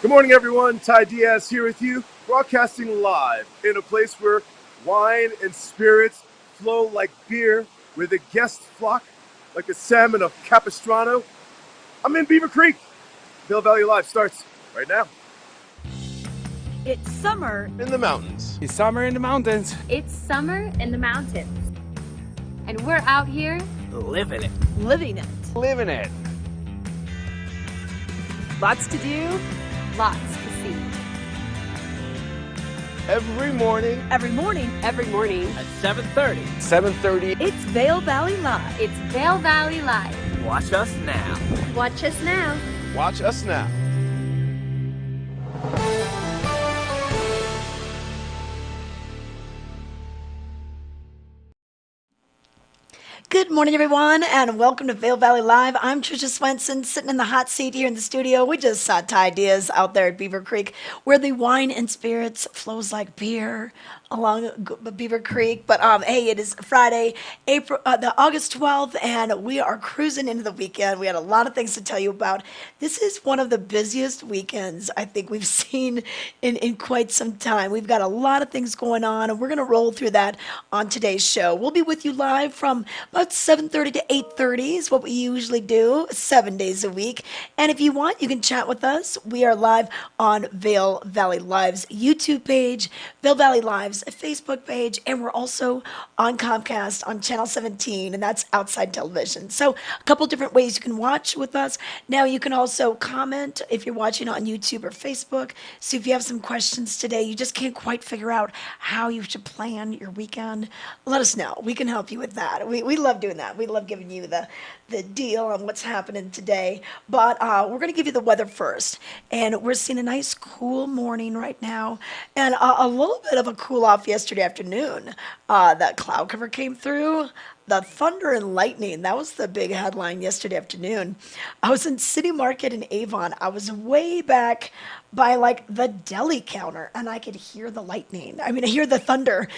Good morning, everyone. Ty Diaz here with you, broadcasting live in a place where wine and spirits flow like beer, where the guests flock like a salmon of Capistrano. I'm in Beaver Creek. Vail Valley Live starts right now. It's summer In the mountains. It's summer in the mountains. It's summer in the mountains. And we're out here Living it. living it. Living it. Lots to do. lots to see. Every morning. Every morning, At 7:30. 7:30. it's Vail Valley Live. It's Vail Valley Live. Watch us now. Watch us now. Watch us now. Good morning, everyone, and welcome to Vail Valley Live. I'm Trisha Swenson, sitting in the hot seat here in the studio. We just saw Ty Diaz out there at Beaver Creek, where the wine and spirits flows like beer along Beaver Creek. But hey, it is Friday, the August 12th, and we are cruising into the weekend. We had a lot of things to tell you about. This is one of the busiest weekends I think we've seen in quite some time. We've got a lot of things going on, and we're going to roll through that on today's show. We'll be with you live from about 7:30 to 8:30 is what we usually do, 7 days a week. And if you want, you can chat with us. We are live on Vail Valley Live's YouTube page, Vail Valley Live's Facebook page, and we're also on Comcast on Channel 17, and that's outside television. So a couple different ways you can watch with us. Now you can also comment if you're watching on YouTube or Facebook. So if you have some questions today, you just can't quite figure out how you should plan your weekend, let us know. We can help you with that. We love doing that. We love giving you the deal on what's happening today. But we're going to give you the weather first. And we're seeing a nice cool morning right now and a little bit of a cool off yesterday afternoon. That cloud cover came through. The thunder and lightning, that was the big headline yesterday afternoon. I was in City Market in Avon. I was way back by like the deli counter, and I could hear the lightning. I mean, I hear the thunder.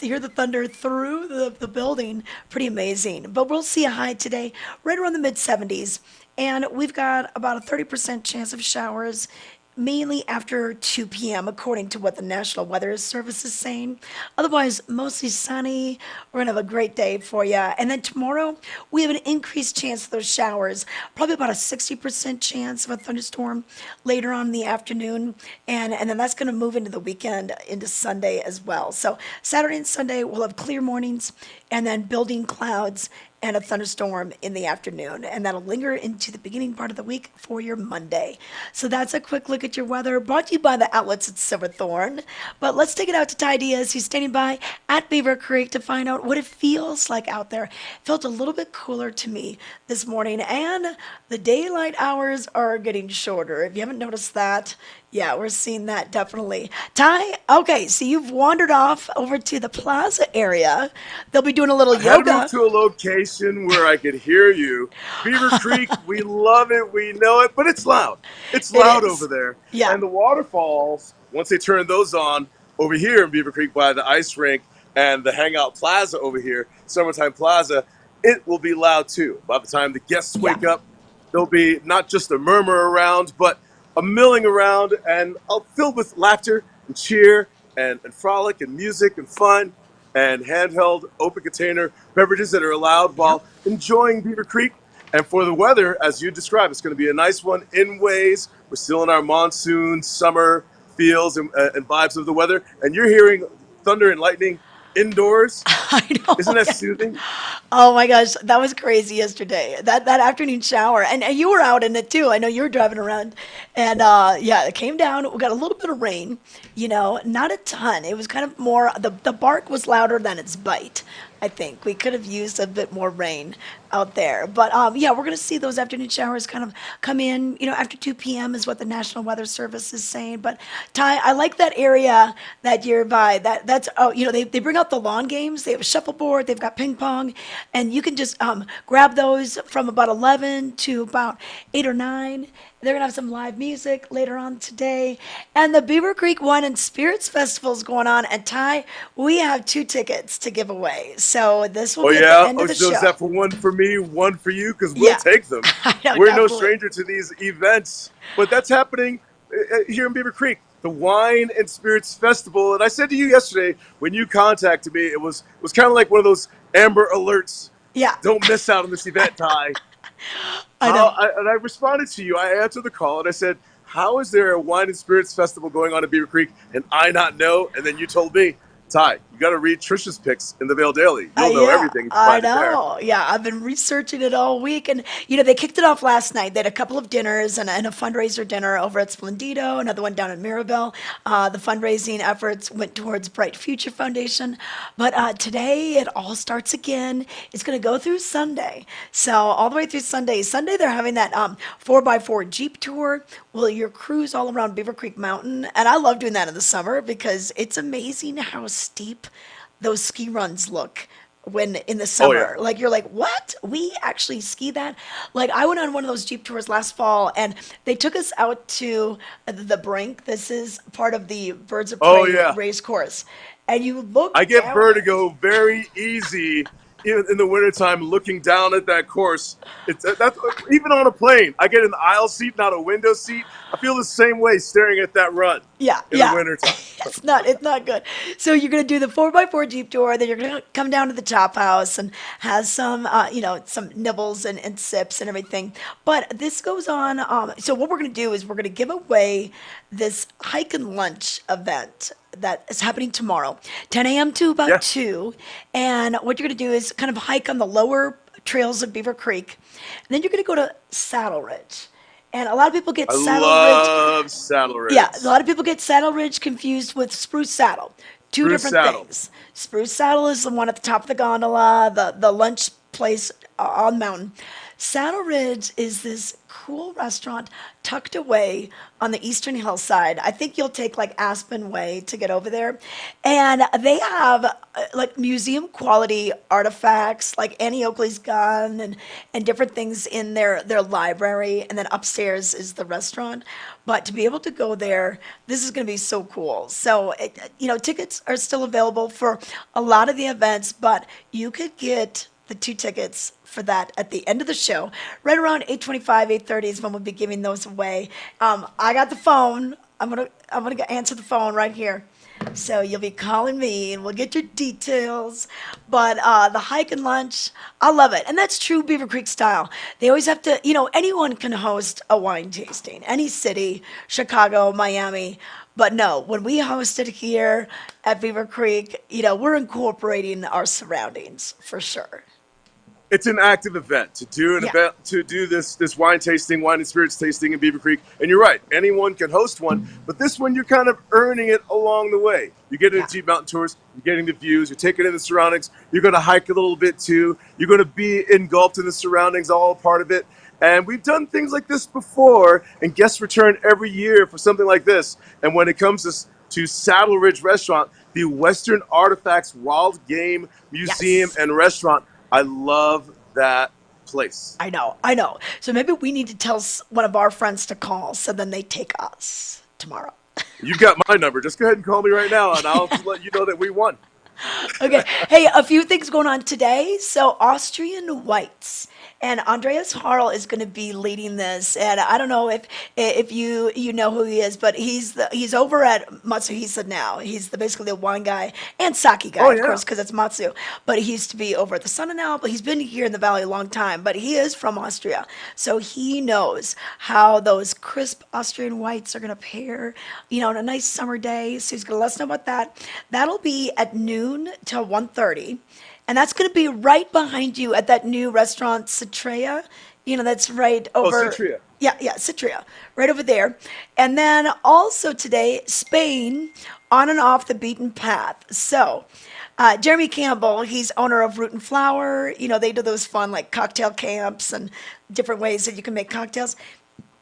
Hear the thunder through the building. Pretty amazing. But we'll see a high today, right around the mid 70s. And we've got about a 30% chance of showers mainly after 2 p.m., according to what the National Weather Service is saying. Otherwise, mostly sunny. We're going to have a great day for you. And then tomorrow, we have an increased chance of those showers, probably about a 60% chance of a thunderstorm later on in the afternoon. And then that's going to move into the weekend, into Sunday as well. So Saturday and Sunday, we'll have clear mornings, and then building clouds and a thunderstorm in the afternoon. And that'll linger into the beginning part of the week for your Monday. So that's a quick look at your weather brought to you by the outlets at Silverthorne. But let's take it out to Ty Diaz, who's standing by at Beaver Creek to find out what it feels like out there. It felt a little bit cooler to me this morning, and the daylight hours are getting shorter. If you haven't noticed that, yeah, we're seeing that definitely. Ty, okay, so you've wandered off over to the plaza area. They'll be doing a little I had to move yoga. to a location where I could hear you. Beaver Creek, we love it, we know it, but it's loud. It's It loud over is. there. Yeah. And the waterfalls, once they turn those on over here in Beaver Creek by the ice rink and the Hangout Plaza over here, Summertime Plaza, it will be loud too. By the time the guests Yeah. wake up, there'll be not just a murmur around, but a milling around and filled with laughter and cheer and frolic and music and fun and handheld open container beverages that are allowed Yep. while enjoying Beaver Creek. And for the weather, as you described, it's going to be a nice one in ways. We're still in our monsoon summer feels and vibes of the weather. And you're hearing thunder and lightning indoors. I know. Isn't that soothing? Oh my gosh, that was crazy yesterday. That afternoon shower, and you were out in it too. I know you were driving around, and yeah, it came down. We got a little bit of rain, not a ton. It was kind of more. The bark was louder than its bite. I think we could have used a bit more rain out there, but yeah, we're gonna see those afternoon showers kind of come in. After 2 p.m. is what the National Weather Service is saying. But Ty, I like that area that you're by. That's they bring out the lawn games. They have a shuffleboard. They've got ping pong, and you can just grab those from about 11 to about 8 or 9. They're gonna have some live music later on today, and the Beaver Creek Wine and Spirits Festival is going on. And Ty, we have 2 tickets to give away, so this will Oh be at the yeah. end Oh, of the so is show. that for one for me, one for you? Because we'll Yeah, take them. I know, We're no definitely. stranger to these events, but that's happening here in Beaver Creek, the Wine and Spirits Festival. And I said to you yesterday when you contacted me, it was kind of like one of those Amber Alerts. Yeah, Don't miss out on this event, Ty. I know. And I responded to you. I answered the call and I said, "How is there a Wine and Spirits Festival going on in Beaver Creek and I not know?" And then you told me, "Ty, you got to read Trisha's picks in the Vail Daily. You'll know Yeah, everything if you I find it there." know. Yeah, I've been researching it all week, and they kicked it off last night. They had a couple of dinners and a fundraiser dinner over at Splendido, another one down in Mirabel. The fundraising efforts went towards Bright Future Foundation, but today it all starts again. It's going to go through Sunday, so all the way through Sunday. Sunday they're having that 4x4 Jeep tour. Well, your cruise all around Beaver Creek Mountain, and I love doing that in the summer because it's amazing how steep those ski runs look when in the Oh yeah. summer. Like you're like, what? We actually ski that? Like I went on one of those Jeep tours last fall and they took us out to the brink. This is part of the Birds of Oh Prey yeah. race course. And you look I get down it. vertigo very easy in the wintertime looking down at that course. That's even on a plane. I get an aisle seat, not a window seat. I feel the same way staring at that run Yeah, in the yeah. wintertime. It's not good. So you're gonna do the 4x4 Jeep tour, then you're gonna come down to the Chop House and have some, some nibbles and sips and everything. But this goes on. So what we're gonna do is we're gonna give away this hike and lunch event that is happening tomorrow, 10 a.m. to about Yeah. 2. And what you're gonna do is kind of hike on the lower trails of Beaver Creek, and then you're gonna go to Saddle Ridge. And a lot of people get I Saddle Ridge. love Saddle Ridge. Yeah, a lot of people get Saddle Ridge confused with Spruce Saddle. Two Spruce different Saddle. things. Spruce Saddle is the one at the top of the gondola, the lunch place on the mountain. Saddle Ridge is this cool restaurant tucked away on the eastern hillside. I think you'll take like Aspen Way to get over there. And they have like museum quality artifacts like Annie Oakley's gun and different things in their library. And then upstairs is the restaurant. But to be able to go there, this is going to be so cool. So, tickets are still available for a lot of the events, but you could get the 2 tickets for that at the end of the show. Right around 8:25, 8:30 is when we'll be giving those away. I got the phone. I'm gonna answer the phone right here. So you'll be calling me and we'll get your details. But the hike and lunch, I love it. And that's true Beaver Creek style. They always have to, anyone can host a wine tasting. Any city, Chicago, Miami. But no, when we host it here at Beaver Creek, we're incorporating our surroundings for sure. It's an active event to do an Yeah. event to do this wine tasting, wine and spirits tasting in Beaver Creek. And you're right, anyone can host one, but this one you're kind of earning it along the way. You're getting Yeah. the Jeep Mountain Tours, you're getting the views, you're taking in the surroundings, you're going to hike a little bit too, you're going to be engulfed in the surroundings, all part of it. And we've done things like this before, and guests return every year for something like this. And when it comes to Saddle Ridge Restaurant, the Western Artifacts Wild Game Museum Yes. and Restaurant, I love that place. I know. So maybe we need to tell one of our friends to call so then they take us tomorrow. You've got my number. Just go ahead and call me right now, and I'll let you know that we won. Okay. Hey, a few things going on today. So Austrian whites. And Andreas Harl is going to be leading this, and I don't know if you know who he is, but he's over at Matsuhisa now. He's basically the wine guy and sake guy, Oh, of yeah. course, because it's Matsu. But he used to be over at the Sun now. But he's been here in the Valley a long time. But he is from Austria, so he knows how those crisp Austrian whites are going to pair, on a nice summer day. So he's going to let us know about that. That'll be at noon till 1:30. And that's going to be right behind you at that new restaurant, Citrea. That's right Oh, over. Citria. Yeah, Citrea, right over there. And then also today, Spain, on and off the beaten path. So, Jeremy Campbell, he's owner of Root and Flower. They do those fun like cocktail camps and different ways that you can make cocktails.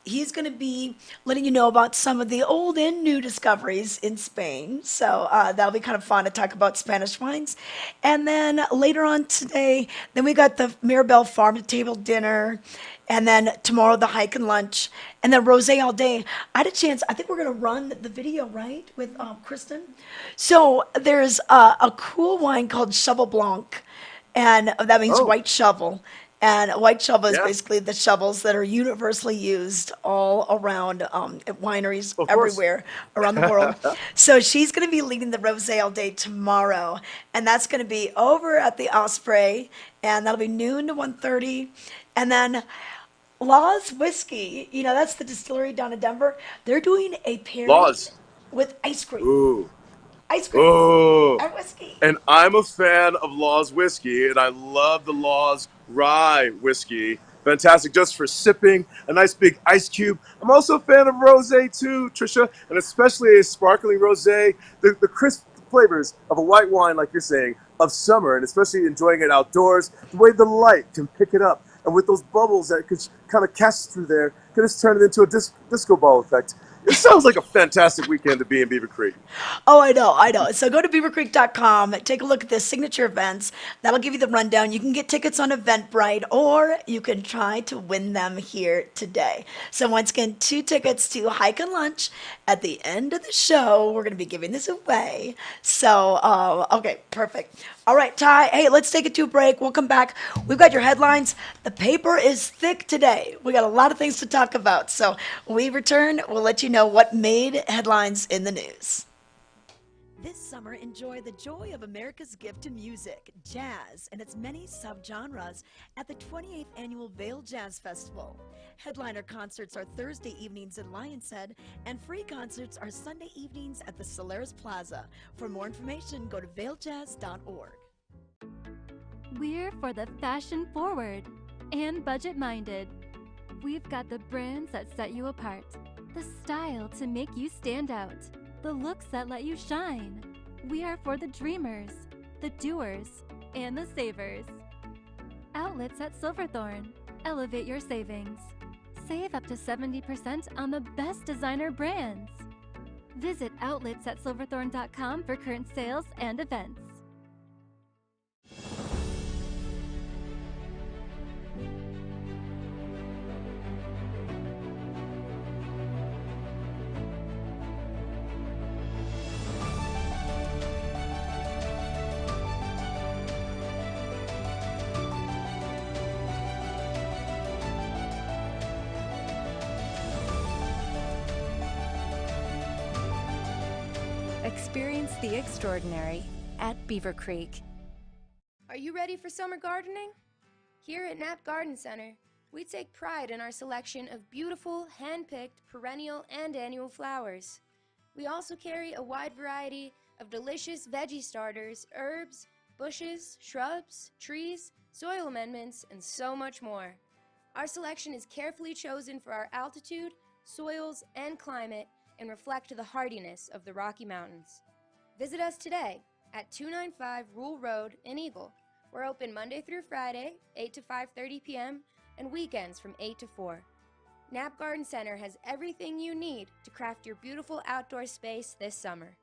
He's going to be letting you know about some of the old and new discoveries in Spain. So that'll be kind of fun to talk about Spanish wines. And then later on today, then we got the Mirabelle Farm to Table dinner. And then tomorrow, the hike and lunch. And then rosé all day. I had a chance, I think we're going to run the video, right, with Kristen? So there's a cool wine called Cheval Blanc. And that means Oh, white shovel. And a white shovel is yeah. basically the shovels that are universally used all around at wineries Of course. everywhere around the world. So she's going to be leading the rosé all day tomorrow, and that's going to be over at the Osprey, and that'll be noon to 1:30. And then Law's Whiskey, that's the distillery down in Denver. They're doing a pairing Laws. with ice cream. Ooh. Ice cream Oh. and whiskey. And I'm a fan of Law's whiskey, and I love the Law's rye whiskey. Fantastic, just for sipping, a nice big ice cube. I'm also a fan of rosé too, Trisha, and especially a sparkling rosé. The crisp flavors of a white wine, like you're saying, of summer, and especially enjoying it outdoors. The way the light can pick it up, and with those bubbles that could kind of cast through there, can just turn it into a disco ball effect. It sounds like a fantastic weekend to be in Beaver Creek. Oh, I know. So go to beavercreek.com, take a look at the signature events. That'll give you the rundown. You can get tickets on Eventbrite, or you can try to win them here today. So once again, 2 tickets to Hike and Lunch. At the end of the show, we're going to be giving this away. So, okay, perfect. All right, Ty, hey, let's take it to a break. We'll come back. We've got your headlines. The paper is thick today. We got a lot of things to talk about. So when we return, we'll let you know what made headlines in the news. This summer, enjoy the joy of America's gift to music, jazz, and its many subgenres at the 28th Annual Vail Jazz Festival. Headliner concerts are Thursday evenings in Lion's Head, and free concerts are Sunday evenings at the Solaris Plaza. For more information, go to vailjazz.org. We're for the fashion forward and budget minded. We've got the brands that set you apart, the style to make you stand out, the looks that let you shine. We are for the dreamers, the doers, and the savers. Outlets at Silverthorne. Elevate your savings. Save up to 70% on the best designer brands. Visit outlets@silverthorne.com for current sales and events. Experience the extraordinary at Beaver Creek. Are you ready for summer gardening? Here at Knapp Garden Center, we take pride in our selection of beautiful, hand-picked, perennial, and annual flowers. We also carry a wide variety of delicious veggie starters, herbs, bushes, shrubs, trees, soil amendments, and so much more. Our selection is carefully chosen for our altitude, soils, and climate and reflect the hardiness of the Rocky Mountains. Visit us today at 295 Rule Road in Eagle. We're open Monday through Friday, 8 to 5:30 p.m., and weekends from 8 to 4. Knapp Garden Center has everything you need to craft your beautiful outdoor space this summer.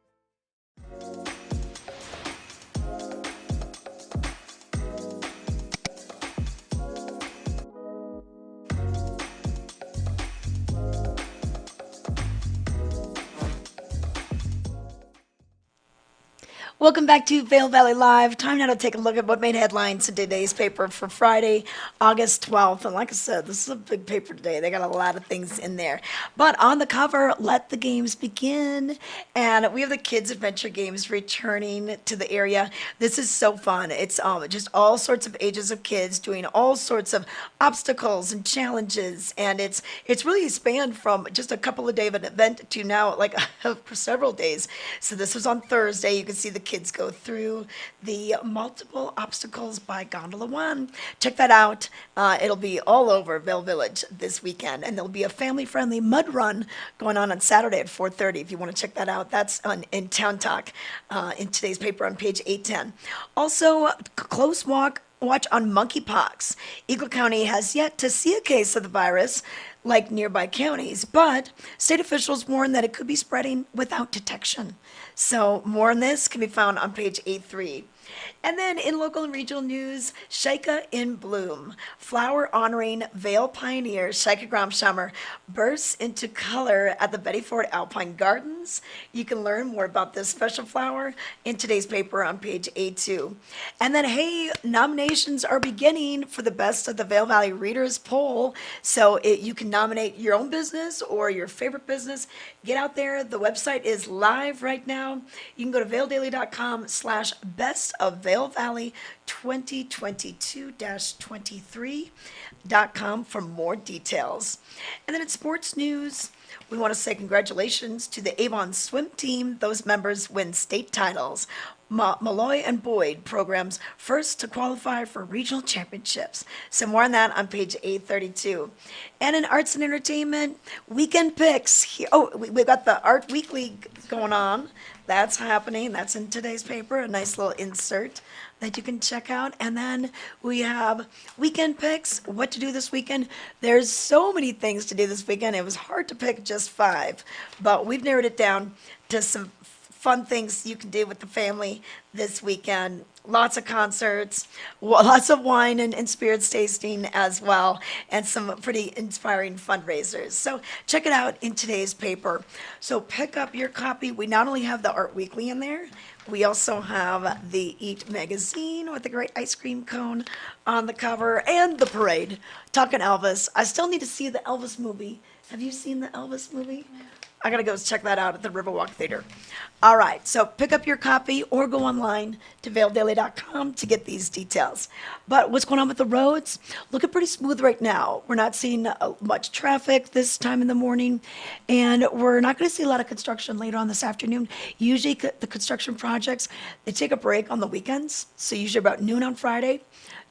Welcome back to Vail Valley Live. Time now to take a look at what made headlines in today's paper for Friday, August 12th. And like I said, this is a big paper today. They got a lot of things in there. But on the cover, let the games begin. And we have the Kids Adventure Games returning to the area. This is so fun. It's just all sorts of ages of kids doing all sorts of obstacles and challenges. And it's really spanned from just a couple of day of an event to now like for several days. So this was on Thursday. You can see the kids go through the multiple obstacles by Gondola 1. Check that out. It'll be all over Vail Village this weekend. And there'll be a family-friendly mud run going on Saturday at 4:30 if you want to check that out. That's in Town Talk in today's paper on page 810. Also, close watch on monkeypox. Eagle County has yet to see a case of the virus like nearby counties, but state officials warn that it could be spreading without detection. So more on this can be found on page 83. And then in local and regional news, Shika in Bloom, flower honoring Vail pioneer Shika Gramshammer bursts into color at the Betty Ford Alpine Gardens. You can learn more about this special flower in today's paper on page A2. And then, hey, nominations are beginning for the Best of the Vail Valley Readers poll. So you can nominate your own business or your favorite business. Get out there. The website is live right now. You can go to vaildaily.com/best of Vail Valley 2022-23.com for more details. And then in sports news, we want to say congratulations to the Avon swim team. Those members win state titles. Malloy and Boyd programs first to qualify for regional championships. So more on that on page 832. And in arts and entertainment, weekend picks. We've got the Art Weekly going on. That's happening. That's in today's paper. A nice little insert that you can check out. And then we have weekend picks, what to do this weekend. There's so many things to do this weekend. It was hard to pick just 5, but we've narrowed it down to some fun things you can do with the family this weekend. Lots of concerts, lots of wine and spirits tasting as well, and some pretty inspiring fundraisers. So check it out in today's paper. So pick up your copy. We not only have the Art Weekly in there, we also have the Eat magazine with the great ice cream cone on the cover and the parade. Talking Elvis. I still need to see the Elvis movie. Have you seen the Elvis movie? I gotta go check that out at the Riverwalk Theater. All right, so pick up your copy or go online to vaildaily.com to get these details. But what's going on with the roads? Looking pretty smooth right now. We're not seeing much traffic this time in the morning, and we're not gonna see a lot of construction later on this afternoon. Usually the construction projects, they take a break on the weekends, so usually about noon on Friday,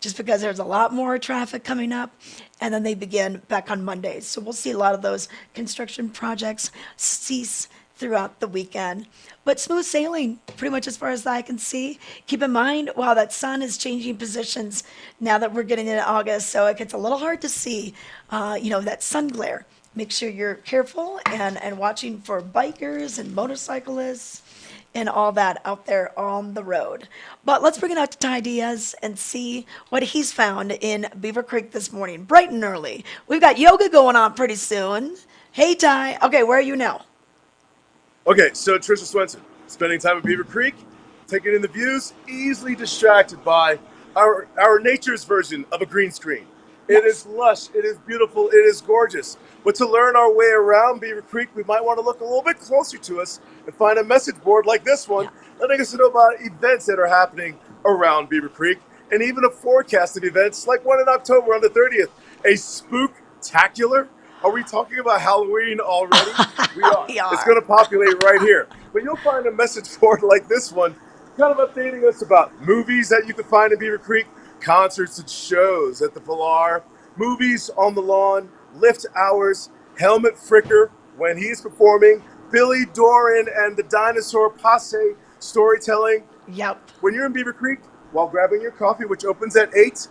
just because there's a lot more traffic coming up, and then they begin back on Mondays. So we'll see a lot of those construction projects cease throughout the weekend. But smooth sailing, pretty much as far as I can see. Keep in mind, while that sun is changing positions now that we're getting into August, so it gets a little hard to see, that sun glare. Make sure you're careful and watching for bikers and motorcyclists and all that out there on the road. But let's bring it out to Ty Diaz and see what he's found in Beaver Creek this morning, bright and early. We've got yoga going on pretty soon. Hey, Ty. Okay, where are you now? Okay, so Trisha Swenson, spending time at Beaver Creek, taking in the views, easily distracted by our nature's version of a green screen. It is lush, it is beautiful, it is gorgeous. But to learn our way around Beaver Creek, we might want to look a little bit closer to us and find a message board like this one, letting us know about events that are happening around Beaver Creek, and even a forecast of events like one in October on the 30th, a spooktacular. Are we talking about Halloween already? We are. We It's are. going to populate right here. But you'll find a message board like this one, kind of updating us about movies that you can find in Beaver Creek, concerts and shows at the Pilar, movies on the lawn, lift hours, Helmet Fricker when he's performing, Billy Doran and the Dinosaur Posse storytelling. Yep. When you're in Beaver Creek, while grabbing your coffee, which opens at 8,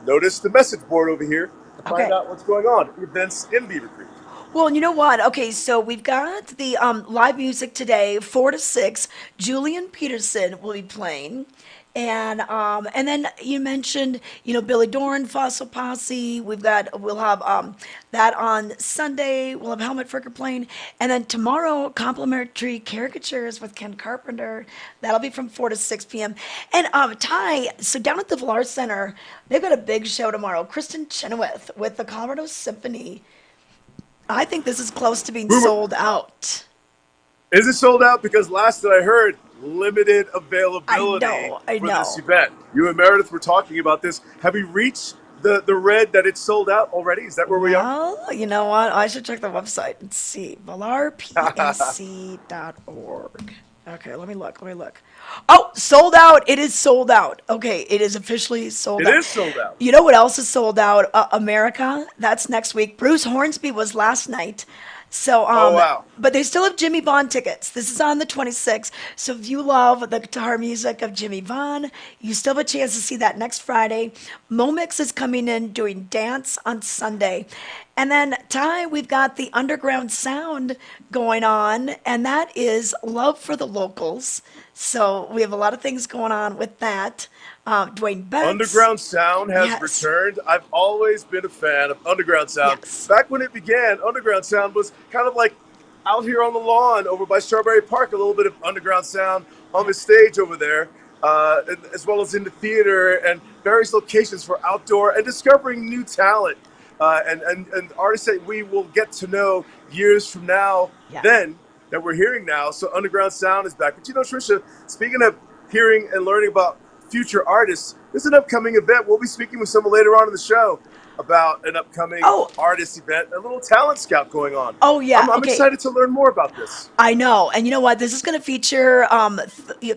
notice the message board over here to find Okay. out what's going on. Events in Beaver Creek. Well, you know what? Okay, so we've got the live music today, 4 to 6. Julian Peterson will be playing, and then you mentioned, Billy Dorn, Fossil Posse. We'll have that on Sunday. We'll have Helmet Fricker playing, and then tomorrow complimentary caricatures with Ken Carpenter. That'll be from 4 to 6 p.m. And Ty, so down at the Villar Center, they've got a big show tomorrow. Kristen Chenoweth with the Colorado Symphony. I think this is close to being Rumor- sold out. Is it sold out? Because last that I heard, limited availability I for know. this event. You and Meredith were talking about this. Have we reached the red that it's sold out already? Is that where we are? Well, you know what? I should check the website and see. ValarPSC.org. Okay, let me look. Oh, sold out. It is sold out. Okay, it is officially sold It out. is sold out. You know what else is sold out? America. That's next week. Bruce Hornsby was last night. So, Oh, wow. but they still have Jimmy Vaughn tickets. This is on the 26th. So if you love the guitar music of Jimmy Vaughn, you still have a chance to see that next Friday. Momix is coming in doing dance on Sunday. And then, Ty, we've got the Underground Sound going on, and that is Love for the Locals. So we have a lot of things going on with that. Dwayne Betts. Underground Sound has Yes. returned. I've always been a fan of Underground Sound. Yes. Back when it began, Underground Sound was kind of like out here on the lawn over by Strawberry Park, a little bit of Underground Sound on the stage over there, as well as in the theater and various locations for outdoor and discovering new talent and artists that we will get to know years from now, Yeah. then, that we're hearing now. So Underground Sound is back. But Trisha, speaking of hearing and learning about future artists, there's an upcoming event. We'll be speaking with someone later on in the show about an upcoming artist event, a little talent scout going on. Oh, yeah. I'm Okay. excited to learn more about this. I know. And you know what? This is going to feature a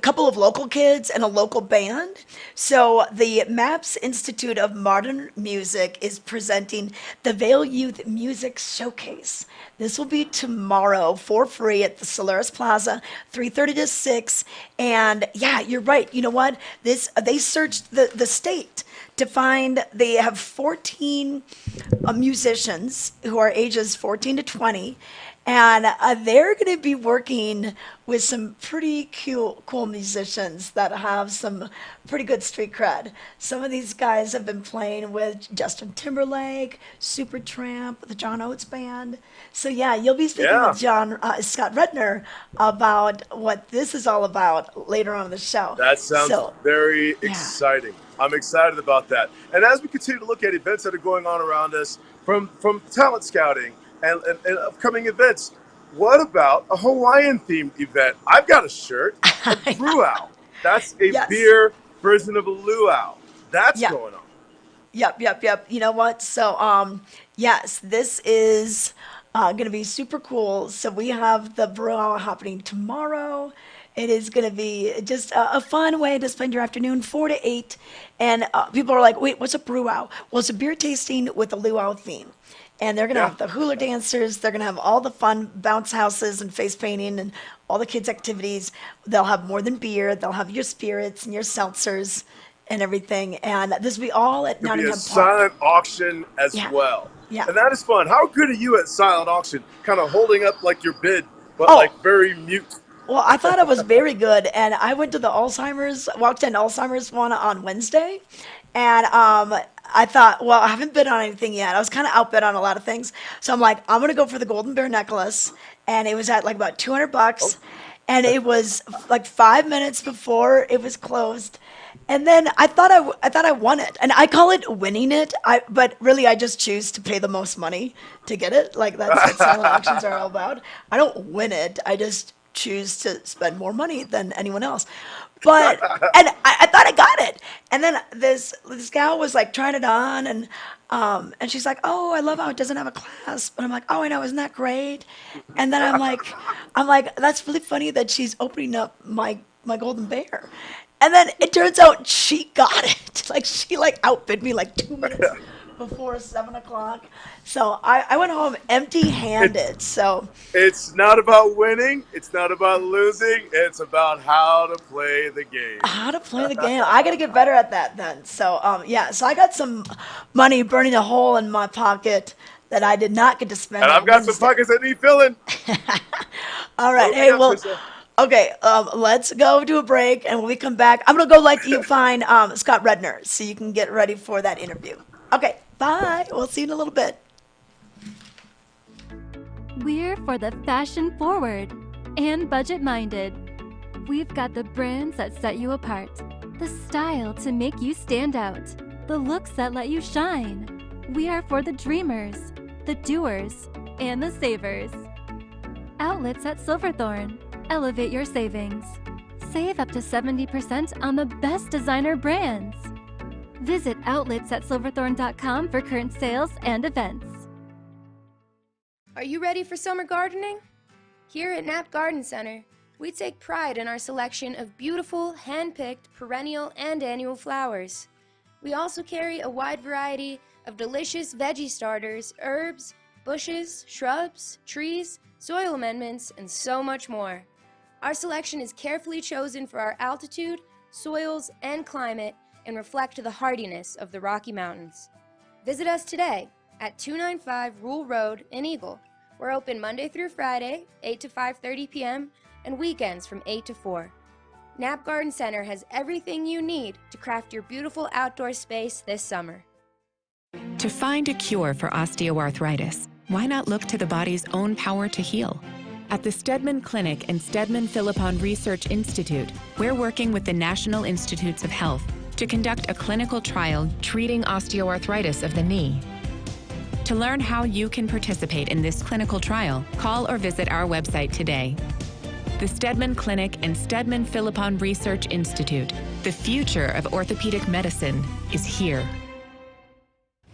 couple of local kids and a local band. So the MAPS Institute of Modern Music is presenting the Vail Youth Music Showcase. This will be tomorrow for free at the Solaris Plaza, 3:30 to 6. And yeah, you're right. You know what? They searched the state to find, they have 14 musicians who are ages 14 to 20, and they're going to be working with some pretty cool musicians that have some pretty good street cred. Some of these guys have been playing with Justin Timberlake, Supertramp, the John Oates Band. So yeah, you'll be speaking with Scott Redner about what this is all about later on in the show. That sounds very yeah. exciting. I'm excited about that. And as we continue to look at events that are going on around us, from talent scouting and upcoming events, what about a Hawaiian-themed event? I've got a shirt, a luau. That's a Yes. beer version of a luau. That's Yeah. going on. Yep. You know what? So, yes, this is going to be super cool. So we have the brew happening tomorrow. It is going to be just a fun way to spend your afternoon, 4 to 8. And people are like, wait, what's a brew Well, it's a beer tasting with a luau theme. And they're going to have the hula dancers. They're going to have all the fun bounce houses and face painting and all the kids' activities. They'll have more than beer. They'll have your spirits and your seltzers and everything. And this will be all at There'll be Nottingham a Park. silent auction as Yeah. well. Yeah. And that is fun. How good are you at silent auction? Kind of holding up like your bid, but Oh. like very mute. Well, I thought it was very good, and I went to the walked in Alzheimer's one on Wednesday, and I thought, well, I haven't bid on anything yet. I was kind of outbid on a lot of things, so I'm like, I'm gonna go for the Golden Bear necklace, and it was at like about $200, and it was like 5 minutes before it was closed. And then I thought I won it, and I call it winning it. But really, I just choose to pay the most money to get it. Like that's what silent auctions are all about. I don't win it. I just choose to spend more money than anyone else. But and I thought I got it. And then this gal was like trying it on, and she's like, "Oh, I love how it doesn't have a clasp." And I'm like, "Oh, I know, isn't that great?" And then I'm like, "That's really funny that she's opening up my golden bear." And then it turns out she got it. Like she like outbid me like 2 minutes before 7 o'clock. So I went home empty-handed. So It's not about winning. It's not about losing. It's about how to play the game. how to play the game. I got to get better at that then. So yeah, so I got some money burning a hole in my pocket that I did not get to spend And on I've got some Wednesday. pockets that need filling. All right. Open Hey, up, well, Trisha. okay, let's go to a break, and when we come back, I'm going to go let you find Scott Redner so you can get ready for that interview. Okay, bye. We'll see you in a little bit. We're for the fashion forward and budget minded. We've got the brands that set you apart, the style to make you stand out, the looks that let you shine. We are for the dreamers, the doers, and the savers. Outlets at Silverthorne. Elevate your savings. Save up to 70% on the best designer brands. Visit outlets@silverthorne.com for current sales and events. Are you ready for summer gardening? Here at Knapp Garden Center, we take pride in our selection of beautiful, hand-picked, perennial, and annual flowers. We also carry a wide variety of delicious veggie starters, herbs, bushes, shrubs, trees, soil amendments, and so much more. Our selection is carefully chosen for our altitude, soils, and climate and reflect the hardiness of the Rocky Mountains. Visit us today at 295 Rule Road in Eagle. We're open Monday through Friday, 8 to 5:30 p.m., and weekends from 8 to 4. Knapp Garden Center has everything you need to craft your beautiful outdoor space this summer. To find a cure for osteoarthritis, why not look to the body's own power to heal? At the Steadman Clinic and Steadman Philippon Research Institute, we're working with the National Institutes of Health to conduct a clinical trial treating osteoarthritis of the knee. To learn how you can participate in this clinical trial, call or visit our website today. The Steadman Clinic and Steadman Philippon Research Institute. The future of orthopedic medicine is here.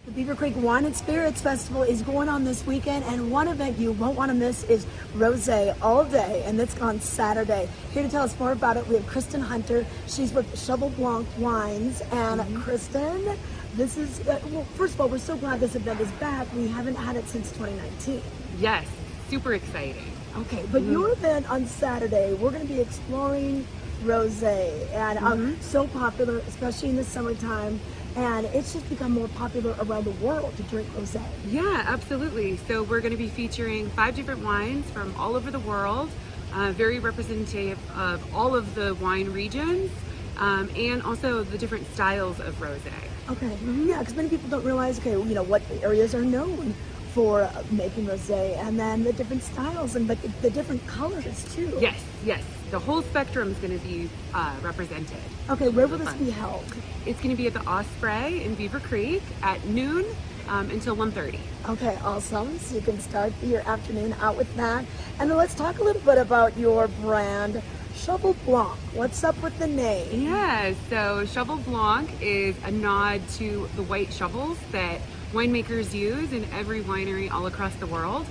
The Beaver Creek Wine and Spirits Festival is going on this weekend, and one event you won't want to miss is Rosé all day, and that's on Saturday. Here to tell us more about it, we have Kristen Hunter. She's with Cheval Blanc Wines, and Kristen, this is, well, first of all, we're so glad this event is back. We haven't had it since 2019. Yes, super exciting. Okay, but your event on Saturday, we're going to be exploring Rosé, and so popular, especially in the summertime. And it's just become more popular around the world to drink rosé. Yeah, absolutely. So we're going to be featuring 5 different wines from all over the world, very representative of all of the wine regions, and also the different styles of rosé. Okay, yeah, because many people don't realize, okay, you know, what areas are known for making rosé, and then the different styles and the different colors too. Yes, yes. The whole spectrum is going to be represented. Okay, where will this be held? It's going to be at the Osprey in Beaver Creek at noon until 1:30. Okay, awesome. So you can start your afternoon out with that. And then let's talk a little bit about your brand, Cheval Blanc. What's up with the name? Yeah, so Cheval Blanc is a nod to the white shovels that winemakers use in every winery all across the world.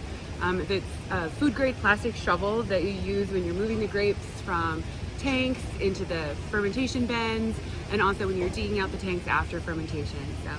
It's a food-grade plastic shovel that you use when you're moving the grapes from tanks into the fermentation bins, and also when you're digging out the tanks after fermentation. So,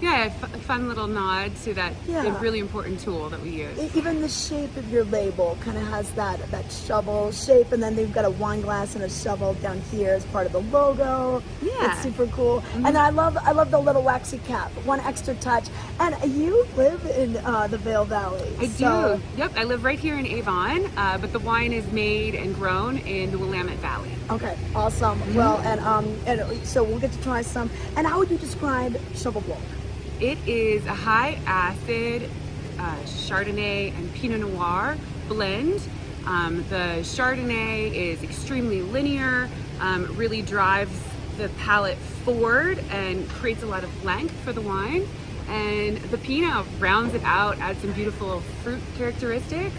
yeah, a fun little nod to that really important tool that we use. Even the shape of your label kind of has that shovel shape, and then they've got a wine glass and a shovel down here as part of the logo. Yeah, it's super cool. And I love the little waxy cap. One extra touch. And you live in the Vail Valley. I do. Yep, I live right here in Avon, but the wine is made and grown in the Willamette Valley. Okay, awesome. Well, and so we'll get to try some. And how would you describe Cheval Blanc? It is a high acid Chardonnay and Pinot Noir blend. The Chardonnay is extremely linear, really drives the palate forward and creates a lot of length for the wine. And the Pinot rounds it out, adds some beautiful fruit characteristics,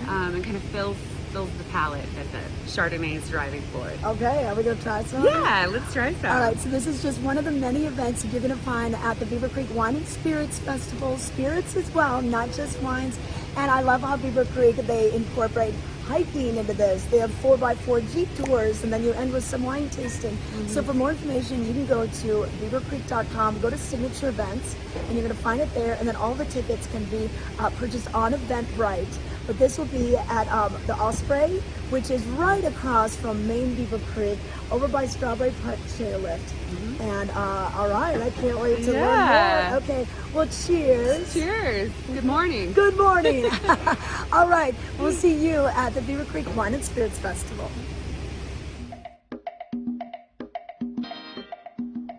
and kind of fills fills the palate as a Chardonnay is driving forward. Okay, are we going to try some? Yeah, let's try some. All right, so this is just one of the many events that you're going to find at the Beaver Creek Wine and Spirits Festival. Spirits as well, not just wines. And I love how Beaver Creek, they incorporate hiking into this. They have 4x4 Jeep tours, and then you end with some wine tasting. So for more information, you can go to beavercreek.com, go to signature events, and you're going to find it there. And then all the tickets can be purchased on Eventbrite. But this will be at the Osprey, which is right across from Main Beaver Creek, over by Strawberry Park Chairlift. And all right, I can't wait to learn more. Okay, well, cheers. Cheers. Good morning. Good morning. All right, we'll see you at the Beaver Creek Wine and Spirits Festival.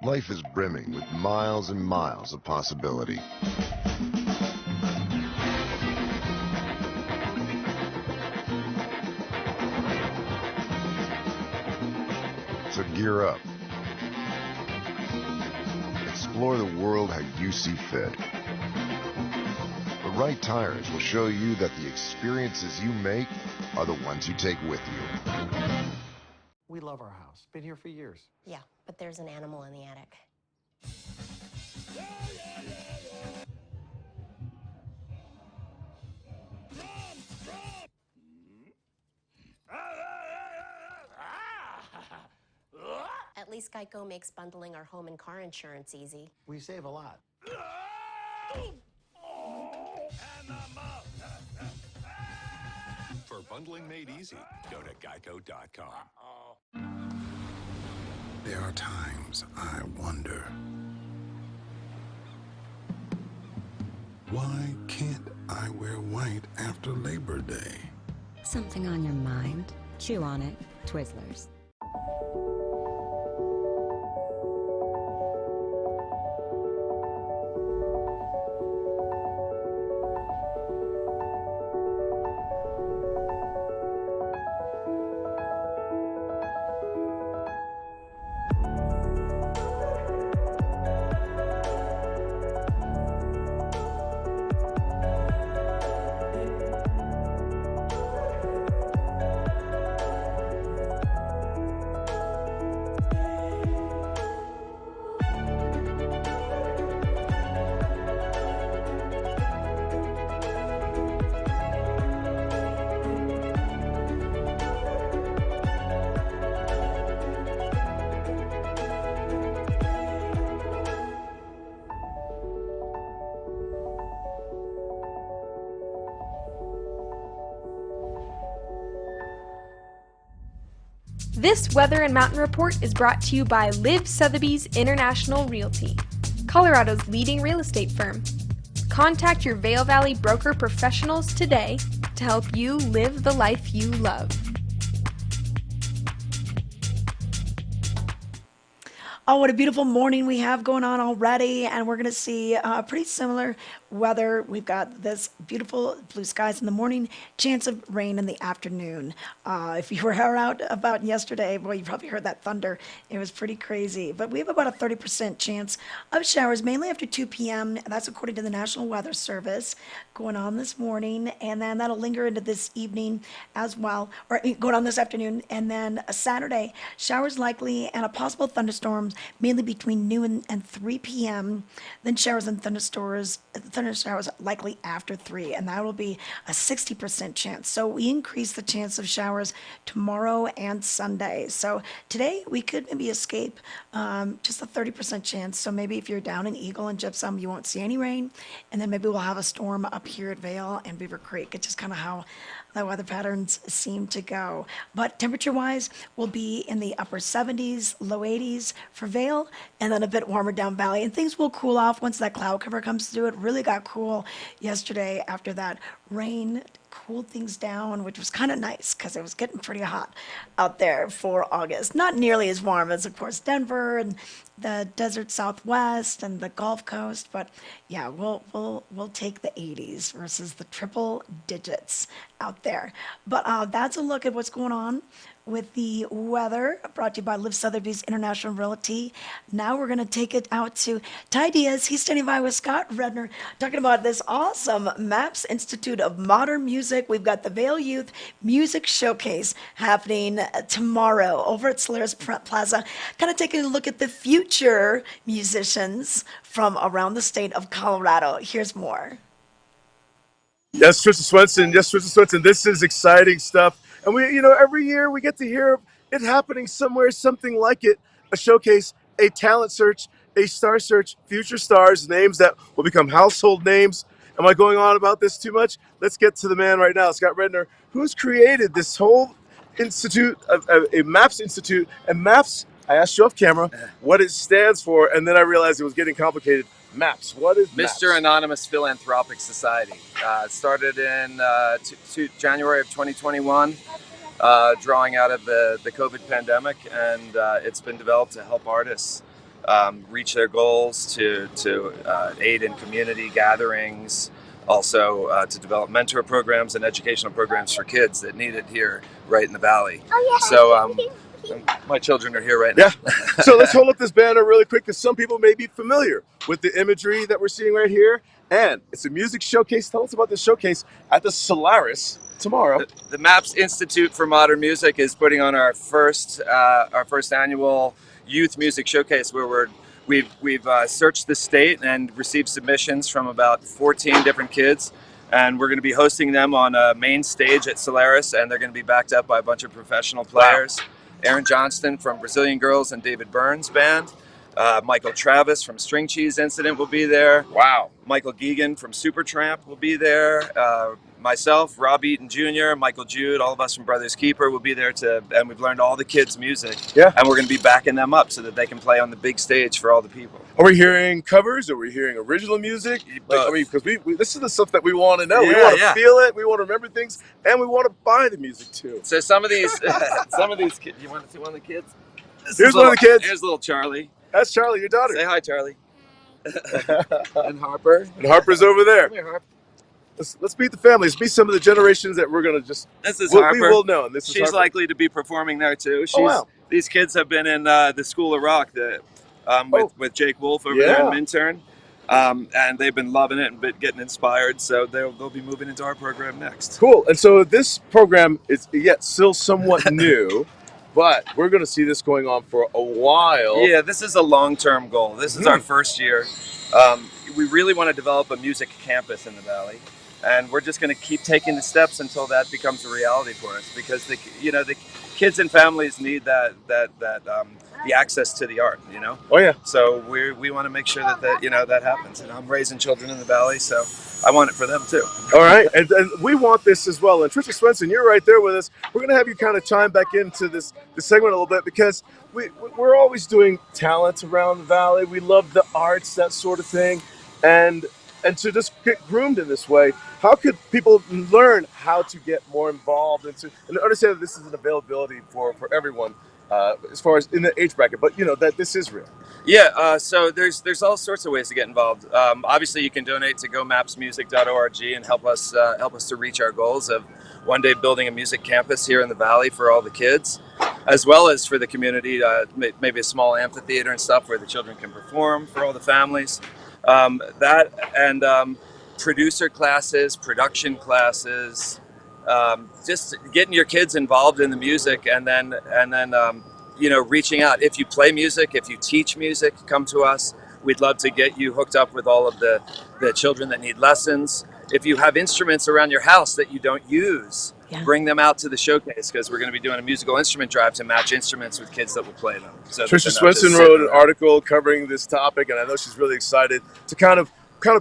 Life is brimming with miles and miles of possibility. So gear up. Explore the world how you see fit. The right tires will show you that the experiences you make are the ones you take with you. We love our house. Been here for years. Yeah, but there's an animal in the attic. At least Geico makes bundling our home and car insurance easy. We save a lot. For bundling made easy, go to geico.com. There are times I wonder, why can't I wear white after Labor Day? Something on your mind? Chew on it. Twizzlers. This Weather and Mountain Report is brought to you by Liv Sotheby's International Realty, Colorado's leading real estate firm. Contact your Vail Valley broker professionals today to help you live the life you love. Oh, what a beautiful morning we have going on already, and we're going to see pretty similar weather. We've got this beautiful blue skies in the morning, chance of rain in the afternoon. If you were out about yesterday, boy, you probably heard that thunder. It was pretty crazy. But we have about a 30% chance of showers, mainly after 2 p.m. That's according to the National Weather Service, going on this morning, and then that'll linger into this evening as well, or going on this afternoon, and then a Saturday, showers likely and a possible thunderstorms mainly between noon and 3 p.m. Then showers and thundershowers likely after 3, and that will be a 60% chance. So we increase the chance of showers tomorrow and Sunday. So today we could maybe escape just a 30% chance. So maybe if you're down in Eagle and Gypsum, you won't see any rain, and then maybe we'll have a storm up here at Vail and Beaver Creek. It's just kind of how the weather patterns seem to go. But temperature-wise, we'll be in the upper 70s, low 80s for Vail, and then a bit warmer down valley. And things will cool off once that cloud cover comes through. It really got cool yesterday after that rain cooled things down, which was kind of nice because it was getting pretty hot out there for August. Not nearly as warm as, of course, Denver and the desert Southwest and the Gulf Coast, but yeah, we'll take the 80s versus the triple digits out there. But that's a look at what's going on with the weather, brought to you by Liv Sotheby's International Realty. Now we're going to take it out to Ty Diaz. He's standing by with Scott Redner, talking about this awesome MAPS Institute of Modern Music. We've got the Vail Youth Music Showcase happening tomorrow over at Solaris Plaza. Kind of taking a look at the future musicians from around the state of Colorado. Here's more. Yes, Trisha Swenson. Yes, Trisha Swenson. This is exciting stuff. And every year we get to hear it happening somewhere, something like it, a showcase, a talent search, a star search, future stars, names that will become household names. Am I going on about this too much? Let's get to the man right now, Scott Redner, who's created this whole institute, a MAPS Institute. And MAPS, I asked you off camera what it stands for, and then I realized it was getting complicated. MAPS, what is MAPS? Mr. Anonymous Philanthropic Society. It started in January of 2021, drawing out of the COVID pandemic, and it's been developed to help artists reach their goals, to aid in community gatherings, also to develop mentor programs and educational programs for kids that need it here right in the Valley. So my children are here right now. Yeah. So let's hold up this banner really quick, because some people may be familiar with the imagery that we're seeing right here. And it's a music showcase. Tell us about this showcase at the Solaris tomorrow. The MAPS Institute for Modern Music is putting on our first annual youth music showcase, where we've searched the state and received submissions from about 14 different kids. And we're going to be hosting them on a main stage at Solaris, and they're going to be backed up by a bunch of professional players. Wow. Aaron Johnston from Brazilian Girls and David Byrne's band. Michael Travis from String Cheese Incident will be there. Wow. Michael Geegan from Supertramp will be there. Myself, Rob Eaton Jr., Michael Jude, all of us from Brothers Keeper will be there and we've learned all the kids' music. Yeah. And we're going to be backing them up so that they can play on the big stage for all the people. Are we hearing covers? Are we hearing original music? Because this is the stuff that we want to know. Yeah, we want to feel it. We want to remember things, and we want to buy the music too. So some of these kids. You want to see one of the kids? Here's one of the kids. Here's little Charlie. That's Charlie, your daughter. Say hi, Charlie. And Harper. And Harper's over there. Come here, Harper. Let's meet the family. Let's meet some of the generations that we're going to just. This is Harper. We will know. She's likely to be performing there too. Wow. These kids have been in the School of Rock with Jake Wolf over there in Minturn. And they've been loving it and been getting inspired, so they'll be moving into our program next. Cool. And so this program is still somewhat new, but we're going to see this going on for a while. Yeah, this is a long-term goal. This is our first year. We really want to develop a music campus in the Valley, and we're just going to keep taking the steps until that becomes a reality for us, because the kids and families need the access to the art, Oh yeah. So we want to make sure that happens, and I'm raising children in the Valley, so I want it for them too. All right, and we want this as well. And Trisha Swenson, you're right there with us. We're going to have you kind of chime back into this segment a little bit, because we're always doing talent around the Valley. We love the arts, that sort of thing, and to just get groomed in this way. How could people learn how to get more involved and understand that this is an availability for everyone? As far as in the age bracket, but that this is real. Yeah, so there's all sorts of ways to get involved. Obviously, you can donate to gomapsmusic.org and help us to reach our goals of one day building a music campus here in the Valley for all the kids, as well as for the community. Maybe a small amphitheater and stuff where the children can perform for all the families. That and producer classes, production classes. Just getting your kids involved in the music, and then reaching out. If you play music, if you teach music, come to us. We'd love to get you hooked up with all of the children that need lessons. If you have instruments around your house that you don't use, bring them out to the showcase, because we're going to be doing a musical instrument drive to match instruments with kids that will play them. So Trisha Swenson wrote an article covering this topic, and I know she's really excited to kind of